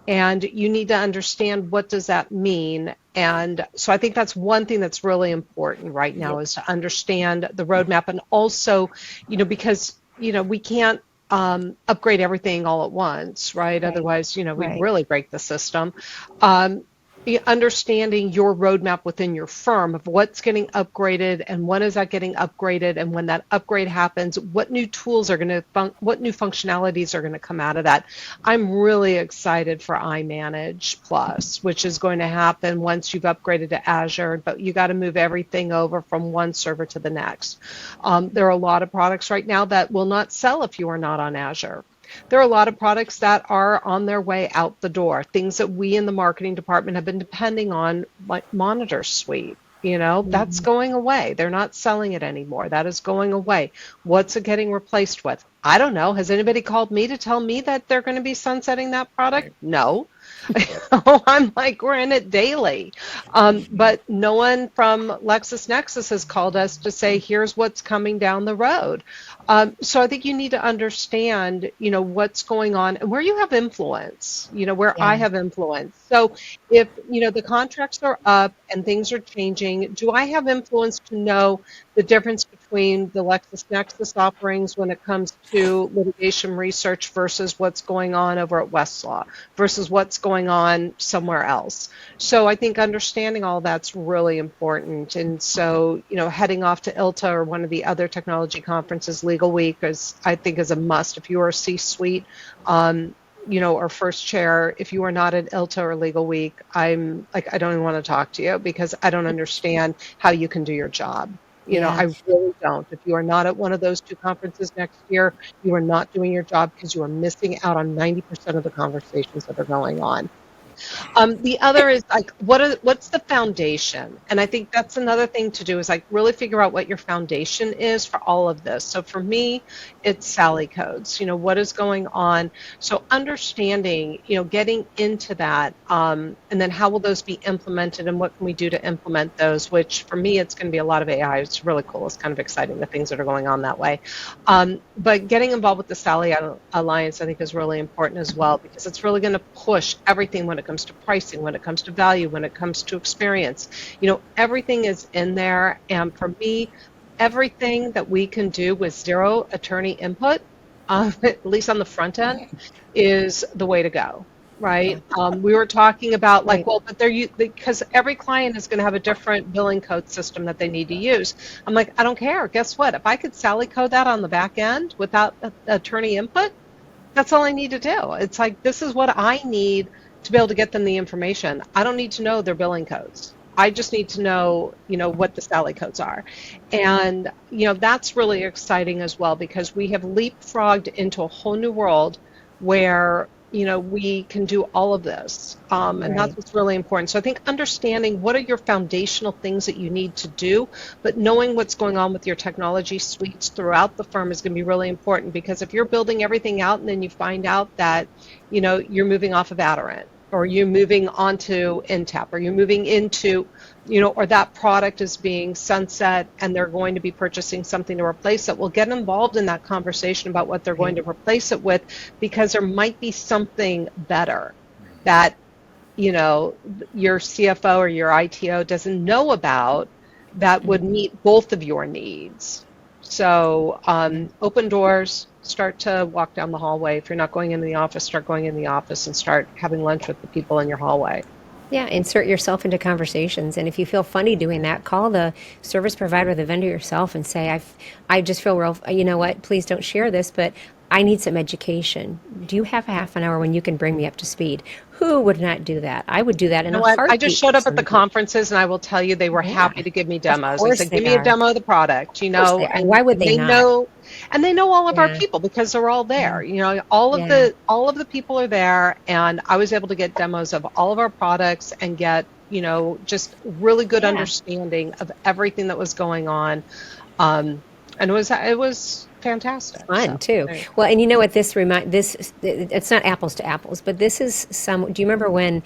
And you need to understand what does that mean. And so I think that's one thing that's really important right now is to understand the roadmap, and also, because, we can't upgrade everything all at once, right? Otherwise, we really break the system. understanding your roadmap within your firm of what's getting upgraded and when is that getting upgraded, and when that upgrade happens, what new tools are going to what new functionalities are going to come out of that. I'm really excited for iManage Plus, which is going to happen once you've upgraded to Azure, but you got to move everything over from one server to the next. There are a lot of products right now that will not sell if you are not on Azure. There are a lot of products that are on their way out the door, things that we in the marketing department have been depending on, like Monitor Suite. That's going away. They're not selling it anymore. That is going away. What's it getting replaced with? I don't know. Has anybody called me to tell me that they're going to be sunsetting that product? No. I'm like, we're in it daily. But no one from LexisNexis has called us to say, here's what's coming down the road. So I think you need to understand, what's going on and where you have influence, where I have influence. So if, the contracts are up and things are changing, do I have influence to know the difference between the LexisNexis offerings when it comes to litigation research versus what's going on over at Westlaw versus what's going on somewhere else? So I think understanding all that's really important. And so, heading off to ILTA or one of the other technology conferences, Legal Week, I think is a must. If you are a C-suite, or first chair, if you are not at ILTA or Legal Week, I'm like, I don't even want to talk to you because I don't understand how you can do your job. I really don't. If you are not at one of those two conferences next year, you are not doing your job because you are missing out on 90% of the conversations that are going on. The other is like, what's the foundation? And I think that's another thing to do is like really figure out what your foundation is for all of this. So for me, it's Sally codes, what is going on. So understanding, getting into that, and then how will those be implemented and what can we do to implement those, which for me, it's going to be a lot of AI. It's really cool. It's kind of exciting, the things that are going on that way. But getting involved with the Sally Alliance, I think, is really important as well, because it's really going to push everything when it comes to pricing, when it comes to value, when it comes to experience. Everything is in there. And for me, everything that we can do with zero attorney input, at least on the front end, is the way to go. Right. We were talking about like, well, but because every client is going to have a different billing code system that they need to use. I'm like, I don't care. Guess what? If I could Sally code that on the back end without attorney input, that's all I need to do. It's like, this is what I need to be able to get them the information. I don't need to know their billing codes. I just need to know, what the Sally codes are. And, that's really exciting as well, because we have leapfrogged into a whole new world where, we can do all of this. And that's what's really important. So I think understanding what are your foundational things that you need to do, but knowing what's going on with your technology suites throughout the firm is going to be really important, because if you're building everything out and then you find out that, you're moving off of Aderant, or you're moving onto Intap, or you're moving into, or that product is being sunset and they're going to be purchasing something to replace it, well, get involved in that conversation about what they're going to replace it with, because there might be something better that, your CFO or your ITO doesn't know about that would meet both of your needs. So open doors. Start to walk down the hallway. If you're not going into the office, start going in the office and start having lunch with the people in your hallway. Yeah, insert yourself into conversations. And if you feel funny doing that, call the service provider, the vendor yourself, and say, I just feel real, you know what, please don't share this, but I need some education. Do you have a half an hour when you can bring me up to speed? Who would not do that? I would do that in a heartbeat. I just showed up at the conferences, and I will tell you, they were happy to give me demos. They said, give me a demo of the product, And and why would they not? And they know all of our people because they're all there. All of the people are there, and I was able to get demos of all of our products and get, just really good understanding of everything that was going on. And it was fantastic. Fun too. Well, and you know what this it's not apples to apples, but this is do you remember when,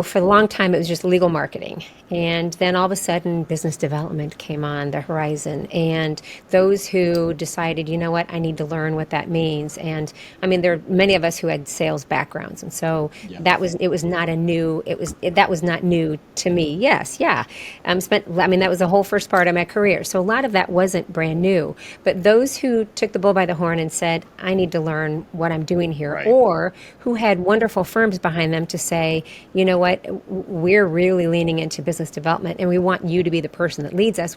for a long time it was just legal marketing, And then all of a sudden, business development came on the horizon. And those who decided, you know what, I need to learn what that means. And I mean, there are many of us who had sales backgrounds. And so it was not a new, that was not new to me. Yes, yeah. That was the whole first part of my career. So a lot of that wasn't brand new. But those who took the bull by the horn and said, I need to learn what I'm doing here, Right. or who had wonderful firms behind them to say, you know what, we're really leaning into business development and we want you to be the person that leads us.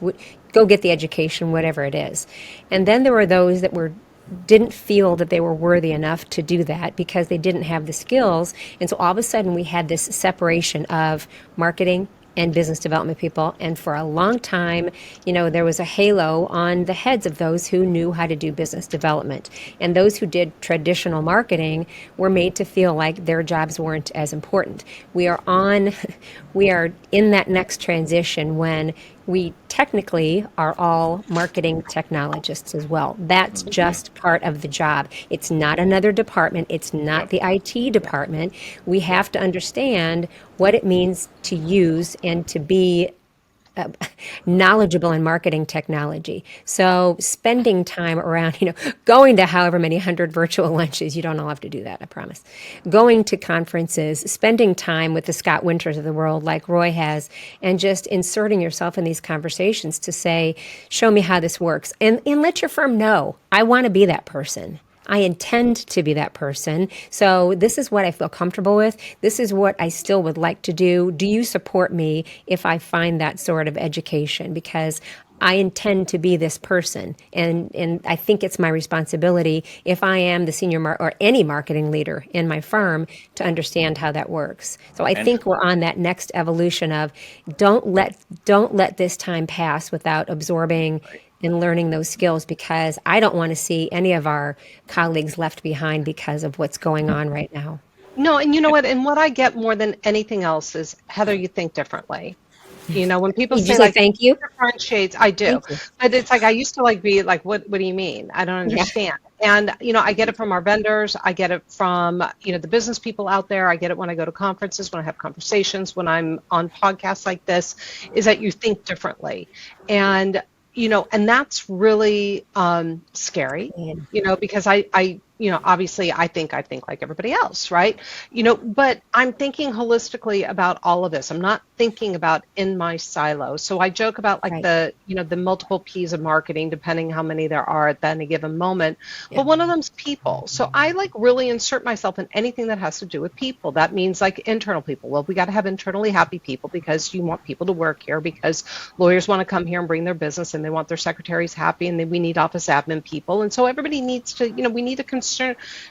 Go get the education, whatever it is. And then there were those that didn't feel that they were worthy enough to do that because they didn't have the skills. And so all of a sudden we had this separation of marketing and business development people. And for a long time, there was a halo on the heads of those who knew how to do business development. And those who did traditional marketing were made to feel like their jobs weren't as important. We are in that next transition when we technically are all marketing technologists as well. That's just part of the job. It's not another department. It's not the IT department. We have to understand what it means to use and to be knowledgeable in marketing technology. So spending time around, going to however many 100 virtual lunches, you don't all have to do that, I promise. Going to conferences, spending time with the Scott Winters of the world like Roy has, and just inserting yourself in these conversations to say, show me how this works. And let your firm know, I want to be that person. I intend to be that person. So this is what I feel comfortable with. This is what I still would like to do. Do you support me if I find that sort of education? Because I intend to be this person. And I think it's my responsibility, if I am the senior or any marketing leader in my firm, to understand how that works. So I think we're on that next evolution of don't let this time pass without absorbing and learning those skills, because I don't want to see any of our colleagues left behind because of what's going on right now. No, and you know what? And what I get more than anything else is, Heather, you think differently. When people Did you say say like thank you? differentiates, I do. Thank you. But it's like I used to be like, what do you mean? I don't understand. And I get it from our vendors, I get it from the business people out there, I get it when I go to conferences, when I have conversations, when I'm on podcasts like this, is that you think differently. And and that's really scary, because I obviously I think like everybody else, right? But I'm thinking holistically about all of this. I'm not thinking about in my silo. So I joke about like the multiple P's of marketing, depending how many there are at any given moment. Yeah. But one of them's people. So I really insert myself in anything that has to do with people. That means like internal people. Well, we got to have internally happy people because you want people to work here, because lawyers want to come here and bring their business, and they want their secretaries happy, and then we need office admin people. And so everybody needs to, we need to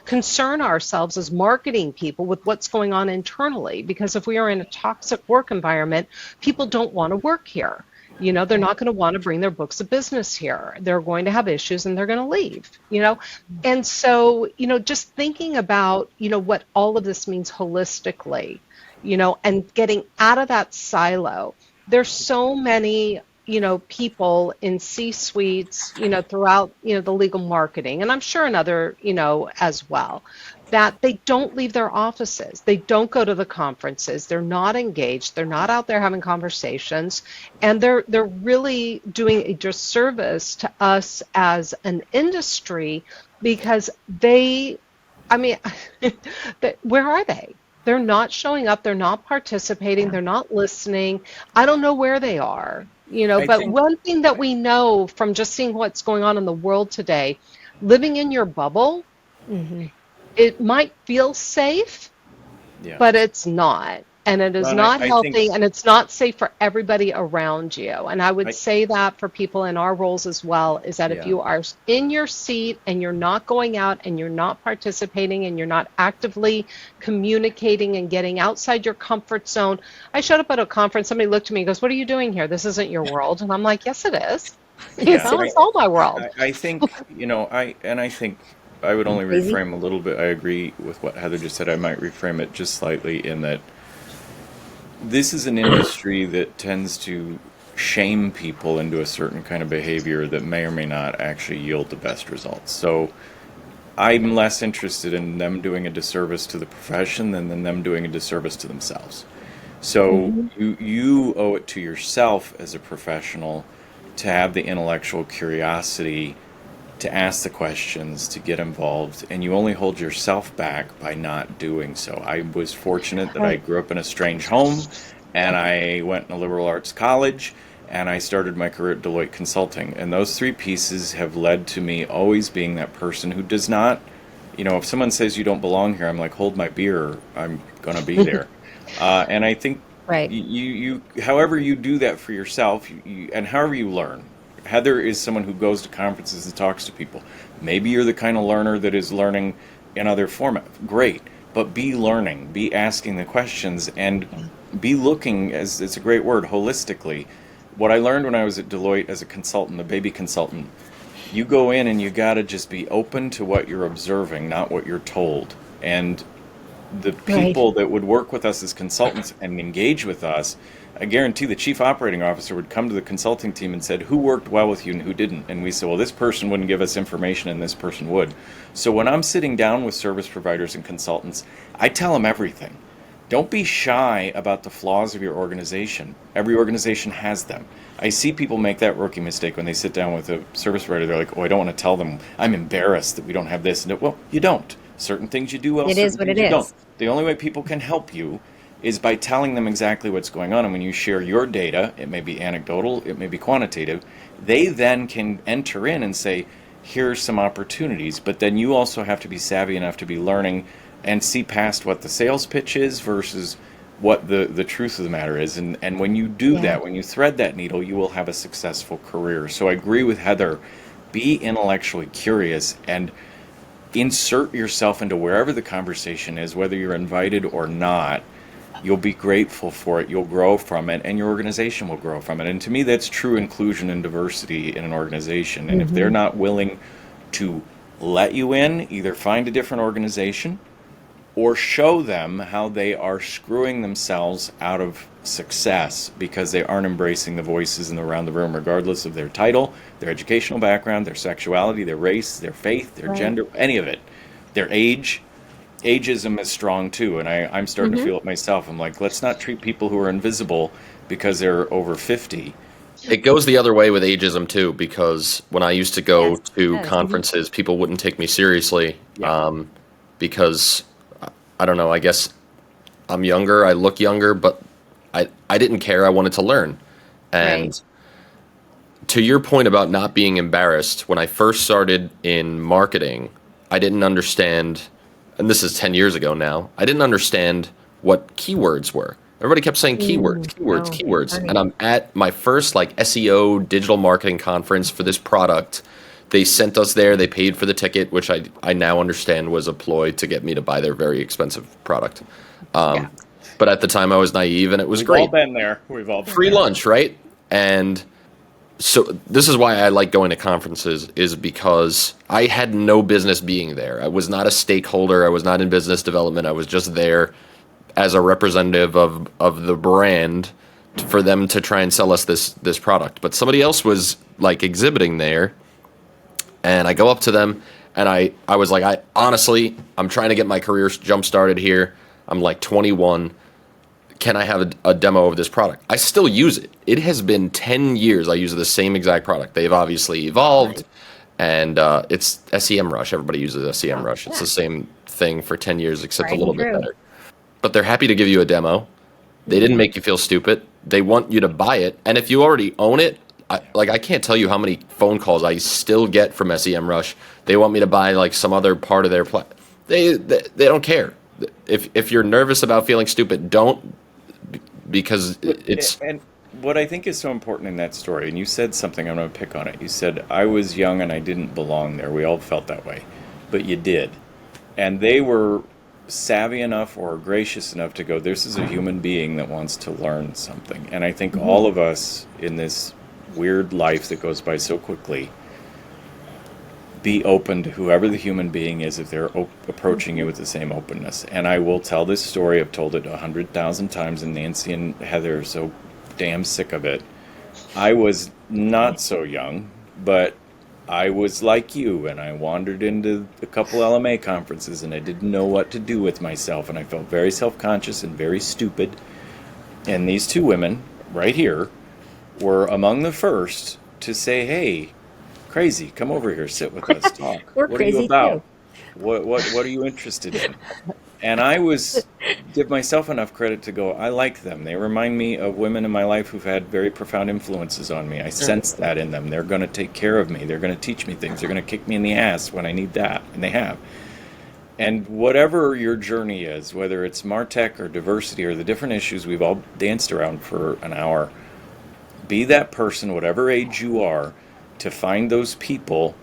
concern ourselves as marketing people with what's going on internally, because if we are in a toxic work environment, people don't want to work here. They're not going to want to bring their books of business here. They're going to have issues and they're going to leave, And so, just thinking about, what all of this means holistically, and getting out of that silo. There's so many people in C-suites, throughout, the legal marketing, and I'm sure in other, as well, that they don't leave their offices. They don't go to the conferences. They're not engaged. They're not out there having conversations, and they're really doing a disservice to us as an industry, because where are they? They're not showing up. They're not participating. They're not listening. I don't know where they are. But one thing that we know from just seeing what's going on in the world today, living in your bubble, it might feel safe, but it's not. And it is not healthy, and it's not safe for everybody around you. And I would say that for people in our roles as well, is that if you are in your seat and you're not going out and you're not participating and you're not actively communicating and getting outside your comfort zone. I showed up at a conference, somebody looked at me and goes, "What are you doing here? This isn't your world." And I'm like, yes, it is. It's all my world. I think, I think I would only reframe a little bit. I agree with what Heather just said. I might reframe it just slightly in that this is an industry that tends to shame people into a certain kind of behavior that may or may not actually yield the best results. So I'm less interested in them doing a disservice to the profession than them doing a disservice to themselves. So you owe it to yourself as a professional to have the intellectual curiosity to ask the questions, to get involved, and you only hold yourself back by not doing so. I was fortunate that I grew up in a strange home, and I went in a liberal arts college, and I started my career at Deloitte Consulting. And those three pieces have led to me always being that person who does not, if someone says you don't belong here, I'm like, hold my beer, I'm going to be there. And I think Right. however you do that for yourself, and however you learn. Heather is someone who goes to conferences and talks to people. Maybe you're the kind of learner that is learning in other formats. Great, but be learning, be asking the questions, and be looking, as it's a great word, holistically. What I learned when I was at Deloitte as a consultant, a baby consultant, you go in and you got to just be open to what you're observing, not what you're told. And the people that would work with us as consultants and engage with us, I guarantee the chief operating officer would come to the consulting team and said, who worked well with you and who didn't? And we said, well, this person wouldn't give us information and this person would. So when I'm sitting down with service providers and consultants, I tell them everything. Don't be shy about the flaws of your organization. Every organization has them. I see people make that rookie mistake when they sit down with a service provider. They're like, oh, I don't want to tell them. I'm embarrassed that we don't have this. And well, you don't. Certain things you do well, It is what it you is. don't. The only way people can help you is by telling them exactly what's going on. And when you share your data, it may be anecdotal, it may be quantitative, they then can enter in and say, here's some opportunities. But then you also have to be savvy enough to be learning and see past what the sales pitch is versus what the truth of the matter is. And when you do that, when you thread that needle, you will have a successful career. So I agree with Heather. Be intellectually curious and insert yourself into wherever the conversation is, whether you're invited or not. You'll be grateful for it, you'll grow from it, and your organization will grow from it. And to me, that's true inclusion and diversity in an organization. And if they're not willing to let you in, either find a different organization or show them how they are screwing themselves out of success because they aren't embracing the voices in around the room, regardless of their title, their educational background, their sexuality, their race, their faith, their gender, any of it, their age. Ageism is strong too, and I'm starting to feel it myself. I'm like, let's not treat people who are invisible because they're over 50. It goes the other way with ageism too, because when I used to go to conferences, people wouldn't take me seriously because, I don't know, I guess I'm younger, I look younger, but I didn't care. I wanted to learn. And to your point about not being embarrassed, when I first started in marketing, I didn't understand, and this is 10 years ago now, I didn't understand what keywords were. Everybody kept saying keywords. And I'm at my first SEO digital marketing conference for this product. They sent us there. They paid for the ticket, which I now understand was a ploy to get me to buy their very expensive product. But at the time I was naive and it was great. We've all been there. We've all been free there. lunch, right? And so this is why I like going to conferences, is because I had no business being there. I was not a stakeholder. I was not in business development. I was just there as a representative of the brand for them to try and sell us this product. But somebody else was exhibiting there, and I go up to them and I was like, I'm trying to get my career jump started here. I'm 21. Can I have a demo of this product? I still use it. It has been 10 years I use the same exact product. They've obviously evolved, and it's SEMrush. Everybody uses SEMrush. It's the same thing for 10 years, except a little bit better. But they're happy to give you a demo. They didn't make you feel stupid. They want you to buy it. And if you already own it, I can't tell you how many phone calls I still get from SEMrush. They want me to buy some other part of their plan. They don't care. If you're nervous about feeling stupid, don't, because it's... And what I think is so important in that story, and you said something, I'm going to pick on it. You said, I was young and I didn't belong there. We all felt that way. But you did. And they were savvy enough or gracious enough to go, this is a human being that wants to learn something. And I think all of us in this weird life that goes by so quickly, be open to whoever the human being is if they're approaching you with the same openness. And I will tell this story. I've told it 100,000 times, and Nancy and Heather are so damn sick of it. I was not so young, but I was like you, and I wandered into a couple LMA conferences, and I didn't know what to do with myself, and I felt very self-conscious and very stupid. And these two women right here were among the first to say, "Hey, crazy, come over here, sit with us, talk. We're What are you crazy about? too. What are you interested in?" And I was give myself enough credit to go, I like them. They remind me of women in my life who've had very profound influences on me. I sense that in them. They're going to take care of me. They're going to teach me things. They're going to kick me in the ass when I need that, and they have. And whatever your journey is, whether it's MarTech or diversity or the different issues we've all danced around for an hour, be that person, whatever age you are, to find those people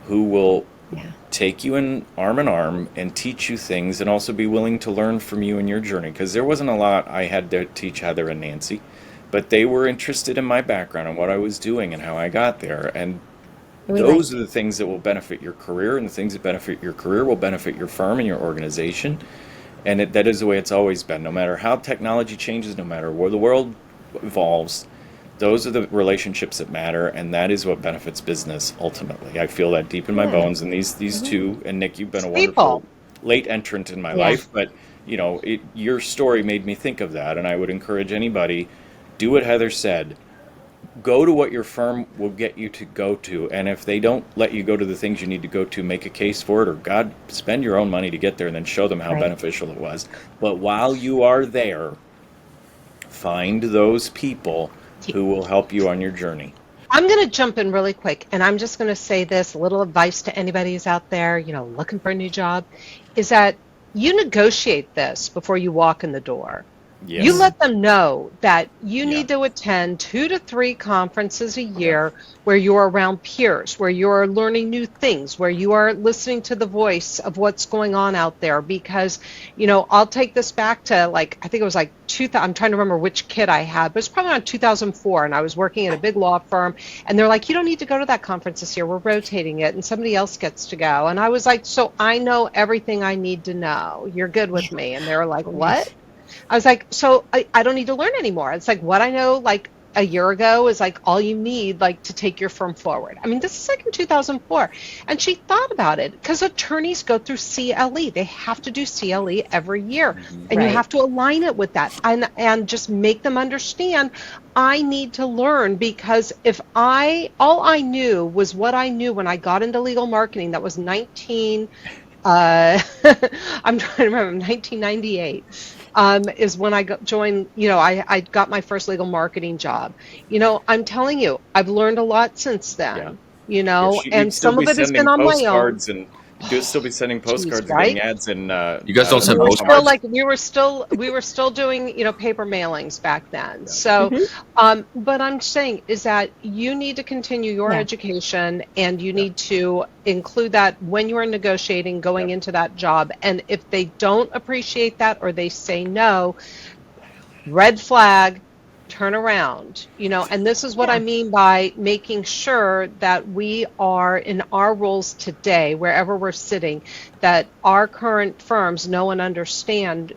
who will Yeah. take you in arm and teach you things, and also be willing to learn from you in your journey. Because there wasn't a lot I had to teach Heather and Nancy, but they were interested in my background and what I was doing and how I got there. And We those like are the things that will benefit your career, and the things that benefit your career will benefit your firm and your organization. And that is the way it's always been. No matter how technology changes, no matter where the world evolves, those are the relationships that matter, and that is what benefits business ultimately. I feel that deep in my bones. And these two, and Nick, you've been a wonderful People. late entrant in my Yeah. life, but your story made me think of that, and I would encourage anybody, do what Heather said. Go to what your firm will get you to go to, and if they don't let you go to the things you need to go to, make a case for it, or God, spend your own money to get there, and then show them how Right. beneficial it was. But while you are there, find those people who will help you on your journey. I'm going to jump in really quick, and I'm just going to say this, a little advice to anybody who's out there, looking for a new job, is that you negotiate this before you walk in the door. Yes. You let them know that you Yeah. need to attend 2 to 3 conferences a year where you're around peers, where you're learning new things, where you are listening to the voice of what's going on out there. Because, I'll take this back to I think it was I'm trying to remember which kid I had, but it's probably around 2004. And I was working at a big law firm, and they're like, you don't need to go to that conference this year. We're rotating it, and somebody else gets to go. And I was like, so I know everything I need to know. You're good with me. And they were like, what? I was like, so I don't need to learn anymore. It's like what I know a year ago is all you need to take your firm forward. I mean, this is in 2004. And she thought about it because attorneys go through CLE. They have to do CLE every year. And you Right. have to align it with that and just make them understand I need to learn, because if all I knew was what I knew when I got into legal marketing, that was 19, I'm trying to remember, 1998. Is when I joined, I got my first legal marketing job. I'm telling you, I've learned a lot since then, Yes, and you'd still some be of it has sending been on my own. postcards, and you'd still be sending postcards and getting Right? ads, and You guys don't I send We were don't know how postcards? much. we were still doing, paper mailings back then. So, but I'm saying is that you need to continue your Yeah. education, and you need to include that when you are negotiating going Yep. into that job. And if they don't appreciate that, or they say no, red flag, turn around, and this is what I Yeah. mean by making sure that we are in our roles today, wherever we're sitting, that our current firms know and understand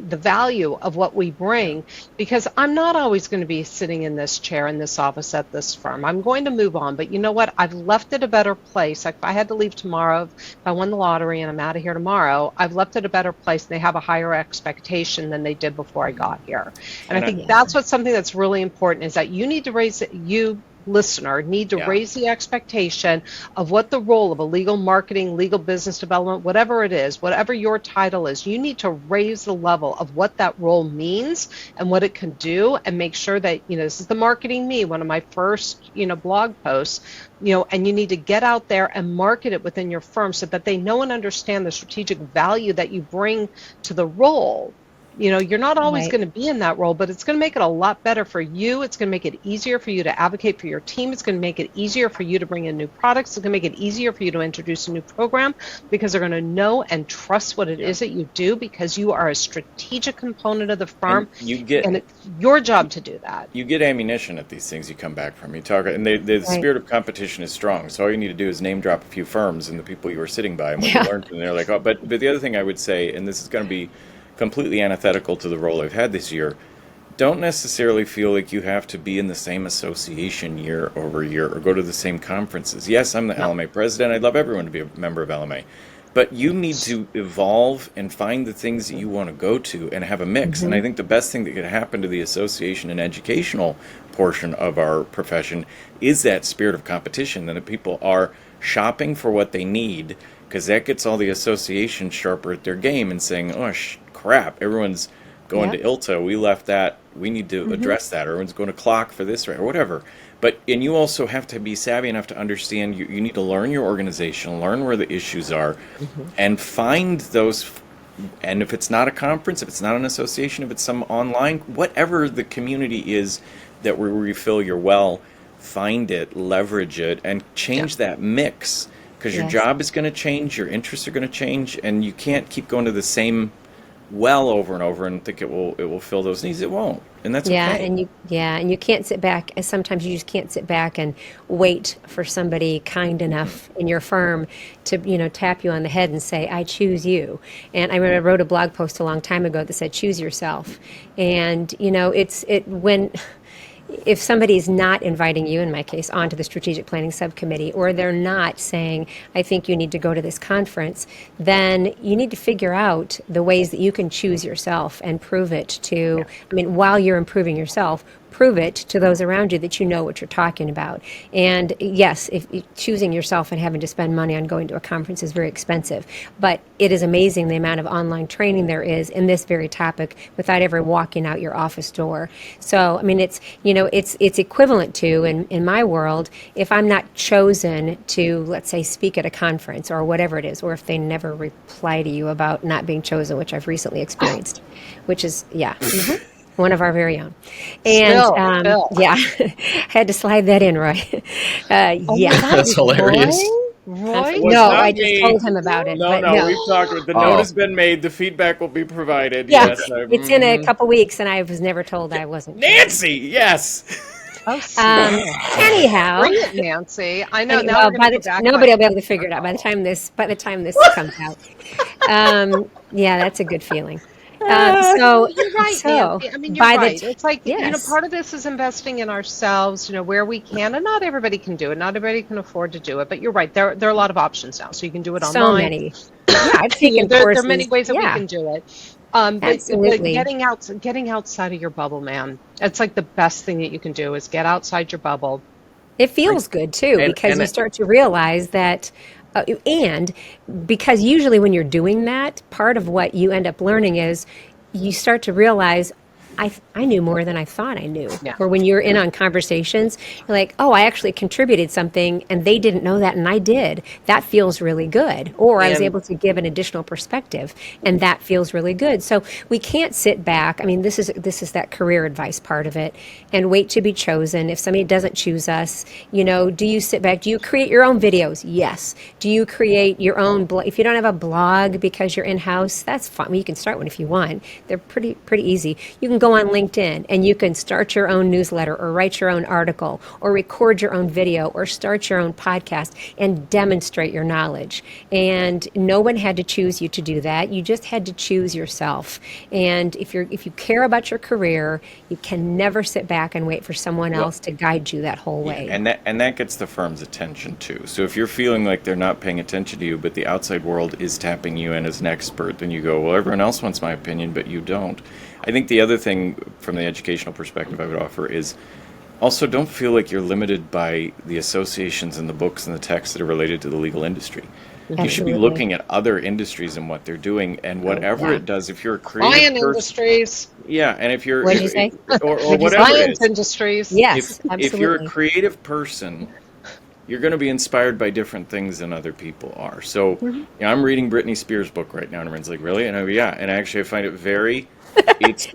the value of what we bring, because I'm not always going to be sitting in this chair in this office at this firm. I'm going to move on, but you know what? I've left it a better place. If I had to leave tomorrow, if I won the lottery and I'm out of here tomorrow, I've left it a better place, and they have a higher expectation than they did before I got here. And I And think that's what's something that's really important, is that you need to you listener need to Yeah. raise the expectation of what the role of a legal marketing, legal business development, whatever it is, whatever your title is, you need to raise the level of what that role means and what it can do, and make sure that, this is the Marketing Me, one of my first, blog posts, and you need to get out there and market it within your firm so that they know and understand the strategic value that you bring to the role. You're not always Right. going to be in that role, but it's going to make it a lot better for you. It's going to make it easier for you to advocate for your team. It's going to make it easier for you to bring in new products. It's going to make it easier for you to introduce a new program, because they're going to know and trust what it is that you do, because you are a strategic component of the firm, you get and it's your job to do that. you get ammunition at these things you come back from. You talk, and the Right. spirit of competition is strong. So all you need to do is name drop a few firms and the people you were sitting by and what Yeah. you learned. And they're like, oh, but the other thing I would say, and this is going to be completely antithetical to the role I've had this year, don't necessarily feel like you have to be in the same association year over year or go to the same conferences. Yes, I'm the LMA president. I'd love everyone to be a member of LMA. But you need to evolve and find the things that you want to go to and have a mix. And I think the best thing that could happen to the association and educational portion of our profession is that spirit of competition, that people are shopping for what they need, because that gets all the associations sharper at their game and saying, oh, crap, everyone's going to ILTA. We left that. We need to address that. Or everyone's going to clock for this, right, or whatever. And you also have to be savvy enough to understand you need to learn your organization, learn where the issues are, and find those. And if it's not a conference, if it's not an association, if it's some online, whatever the community is that will refill your well, find it, leverage it, and change that mix. Because your job is going to change, your interests are going to change, and you can't keep going to the same well over and over and think it will fill those needs. It won't, and that's okay. And you can't sit back. Sometimes you just can't sit back and wait for somebody kind enough in your firm to tap you on the head and say, "I choose you." And I wrote a blog post a long time ago that said, "Choose yourself." And if somebody's not inviting you, in my case, onto the strategic planning subcommittee, or they're not saying, I think you need to go to this conference, then you need to figure out the ways that you can choose yourself and prove it while you're improving yourself, prove it to those around you that you know what you're talking about. And yes, if choosing yourself and having to spend money on going to a conference is very expensive, but it is amazing the amount of online training there is in this very topic without ever walking out your office door. So, it's equivalent to, in my world, if I'm not chosen to, let's say, speak at a conference or whatever it is, or if they never reply to you about not being chosen, which I've recently experienced, which is, one of our very own. And Still. had to slide that in, Roy. That's hilarious. Roy? No, I just told him about it. No, we've talked. The note has been made. The feedback will be provided. Yeah, yes, it's in a couple weeks, and I was never told I wasn't. Nancy, yes. Oh, anyhow, bring it, Nancy. I know. Nobody will be able to figure it out by the time this comes out. That's a good feeling. You're right, Nancy. You're right. It's like, part of this is investing in ourselves, where we can, and not everybody can do it. Not everybody can afford to do it, but you're right. There are a lot of options now, so you can do it online. So many. I've taken courses. There are many ways that we can do it. Absolutely. But getting outside of your bubble, man. It's like the best thing that you can do is get outside your bubble. It feels good too, because you start to realize that. And because usually when you're doing that, part of what you end up learning is you start to realize, I knew more than I thought I knew. Yeah. Or when you're in on conversations, you're like, oh, I actually contributed something and they didn't know that and I did. That feels really good. Or I was able to give an additional perspective and that feels really good. So we can't sit back. This is that career advice part of it, and wait to be chosen. If somebody doesn't choose us, do you sit back? Do you create your own videos? Yes. Do you create your own blog? If you don't have a blog because you're in-house, that's fine. Well, you can start one if you want. They're pretty easy. You can go on LinkedIn and you can start your own newsletter or write your own article or record your own video or start your own podcast and demonstrate your knowledge. And no one had to choose you to do that. You just had to choose yourself. And if you care about your career, you can never sit back and wait for someone else to guide you that whole way. And that gets the firm's attention too. So if you're feeling like they're not paying attention to you, but the outside world is tapping you in as an expert, then you go, well, everyone else wants my opinion, but you don't. I think the other thing from the educational perspective I would offer is also don't feel like you're limited by the associations and the books and the texts that are related to the legal industry. Absolutely. You should be looking at other industries and what they're doing, and whatever it does, if you're a creative person, industries. Yeah, and if you're... What did you say? Or whatever it is. Industries. Yes, absolutely. If you're a creative person, you're going to be inspired by different things than other people are. So, I'm reading Britney Spears' book right now, and everyone's like, really? And I go, yeah. And actually, I find it very... It's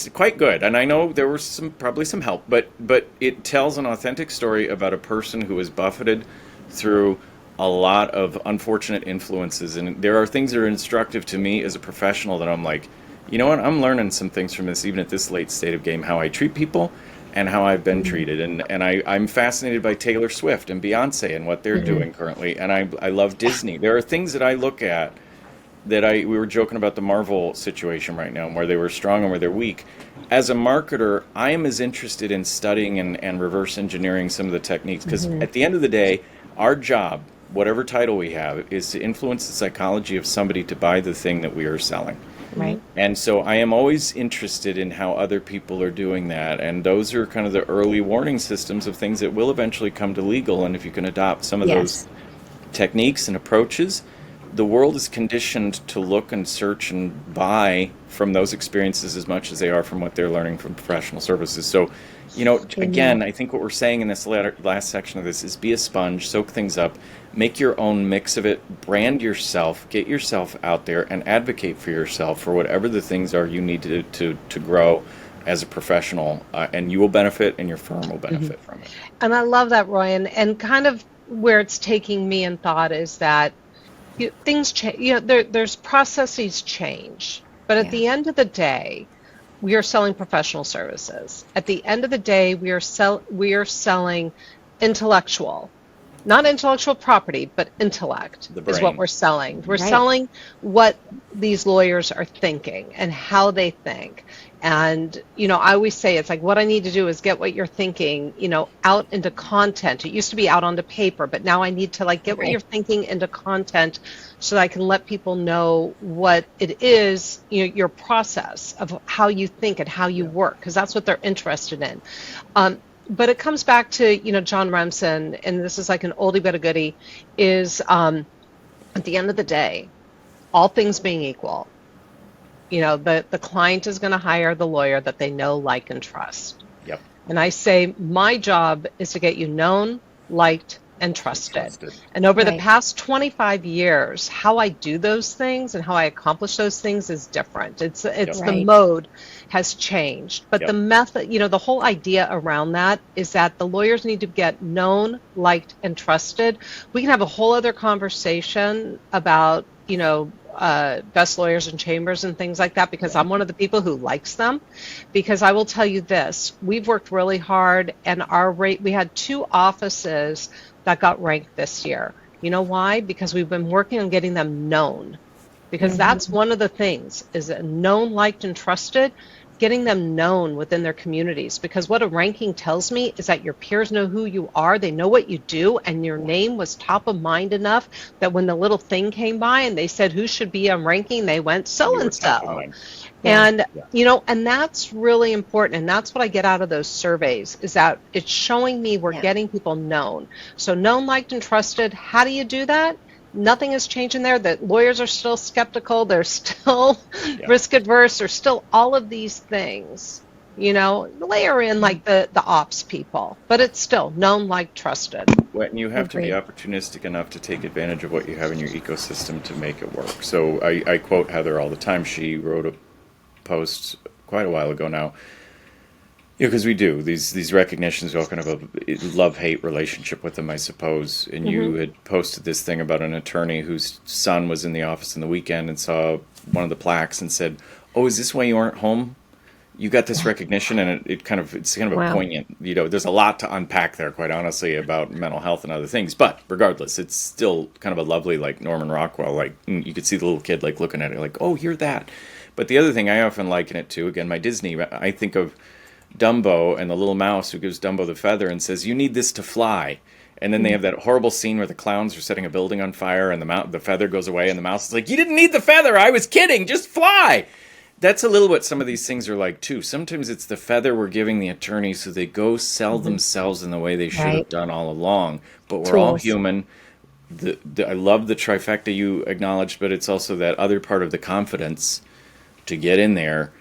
quite good, and I know there was probably some help, but it tells an authentic story about a person who was buffeted through a lot of unfortunate influences, and there are things that are instructive to me as a professional that I'm like, you know what, I'm learning some things from this, even at this late state of game, how I treat people and how I've been treated, and I'm fascinated by Taylor Swift and Beyonce and what they're doing currently, and I love Disney. There are things that I look at that we were joking about the Marvel situation right now, where they were strong and where they're weak. As a marketer, I am as interested in studying and reverse engineering some of the techniques, because at the end of the day, our job whatever title we have, is to influence the psychology of somebody to buy the thing that we are selling. Right. And so I am always interested in how other people are doing that. And those are kind of the early warning systems of things that will eventually come to legal. And if you can adopt some of those techniques and approaches, the world is conditioned to look and search and buy from those experiences as much as they are from what they're learning from professional services. So, again, I think what we're saying in this last section of this is be a sponge, soak things up, make your own mix of it, brand yourself, get yourself out there, and advocate for yourself for whatever the things are you need to grow as a professional, and you will benefit and your firm will benefit from it. And I love that, Roy. And kind of where it's taking me in thought is that things change. There's processes change, but at the end of the day, we are selling professional services. At the end of the day, we are selling intellectual, not intellectual property, but intellect is what we're selling. We're selling what these lawyers are thinking and how they think. And, I always say it's like what I need to do is get what you're thinking, out into content. It used to be out onto paper, but now I need to get what you're thinking into content so that I can let people know what it is, your process of how you think and how you work, because that's what they're interested in. But it comes back to, John Remsen, and this is like an oldie but a goodie, is at the end of the day, all things being equal, the client is going to hire the lawyer that they know, like, and trust. Yep. And I say my job is to get you known, liked, and trusted. And over the past 25 years, how I do those things and how I accomplish those things is different. It's the mode has changed. But the method, the whole idea around that is that the lawyers need to get known, liked, and trusted. We can have a whole other conversation about, best lawyers in chambers and things like that, because I'm one of the people who likes them. Because I will tell you this, we've worked really hard, and our rate, we had 2 offices that got ranked this year. You know why? Because we've been working on getting them known. Because that's one of the things, is known, liked, and trusted, getting them known within their communities. Because what a ranking tells me is that your peers know who you are, they know what you do, and your name was top of mind enough that when the little thing came by and they said who should be on ranking, they went so-and-so. And, and that's really important. And that's what I get out of those surveys, is that it's showing me we're getting people known. So known, liked, and trusted. How do you do that? Nothing has changed in there. The lawyers are still skeptical. They're still risk adverse. There's still all of these things, layer in like the ops people, but it's still known, liked, trusted. Well, and you have to be opportunistic enough to take advantage of what you have in your ecosystem to make it work. So I quote Heather all the time. She wrote a post quite a while ago now, because we do these recognitions. We all kind of a love-hate relationship with them, I suppose. And you had posted this thing about an attorney whose son was in the office on the weekend and saw one of the plaques and said, "Oh, is this why you aren't home? You got this recognition." And it's kind of a poignant. There's a lot to unpack there, quite honestly, about mental health and other things. But regardless, it's still kind of a lovely, like Norman Rockwell. Like you could see the little kid like looking at it, like, "Oh, you're that." But the other thing I often liken it to, again, my Disney. I think of Dumbo and the little mouse who gives Dumbo the feather and says, "You need this to fly." And then they have that horrible scene where the clowns are setting a building on fire and the feather goes away and the mouse is like, "You didn't need the feather. I was kidding. Just fly." That's a little what some of these things are like too. Sometimes it's the feather we're giving the attorney so they go sell themselves in the way they should have done all along. But we're all human. I love the trifecta you acknowledged, but it's also that other part of the confidence to get in there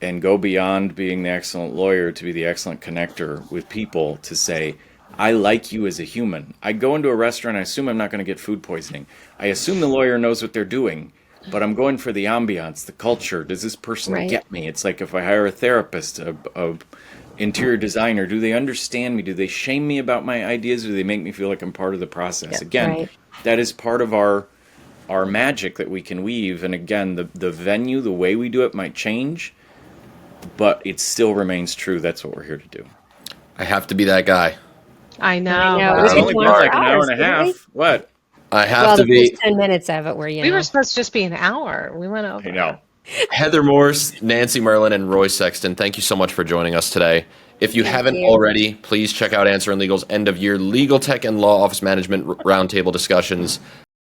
and go beyond being the excellent lawyer to be the excellent connector with people, to say, "I like you as a human." I go into a restaurant, I assume I'm not going to get food poisoning. I assume the lawyer knows what they're doing, but I'm going for the ambiance, the culture. Does this person get me? It's like if I hire a therapist, a interior designer, do they understand me? Do they shame me about my ideas? Or do they make me feel like I'm part of the process? Again, that is part of our magic that we can weave. And again, the venue, the way we do it might change, but it still remains true. That's what we're here to do. I have to be that guy. I know. It's only been like an hour and a half. What? I have to be. 10 minutes of it were, we were supposed to just be an hour. We went over. I know. Heather Morse, Nancy Myrland, and Roy Sexton, thank you so much for joining us today. If you Thank haven't you. already, please check out Answering Legal's end of year legal tech and law office management roundtable discussions.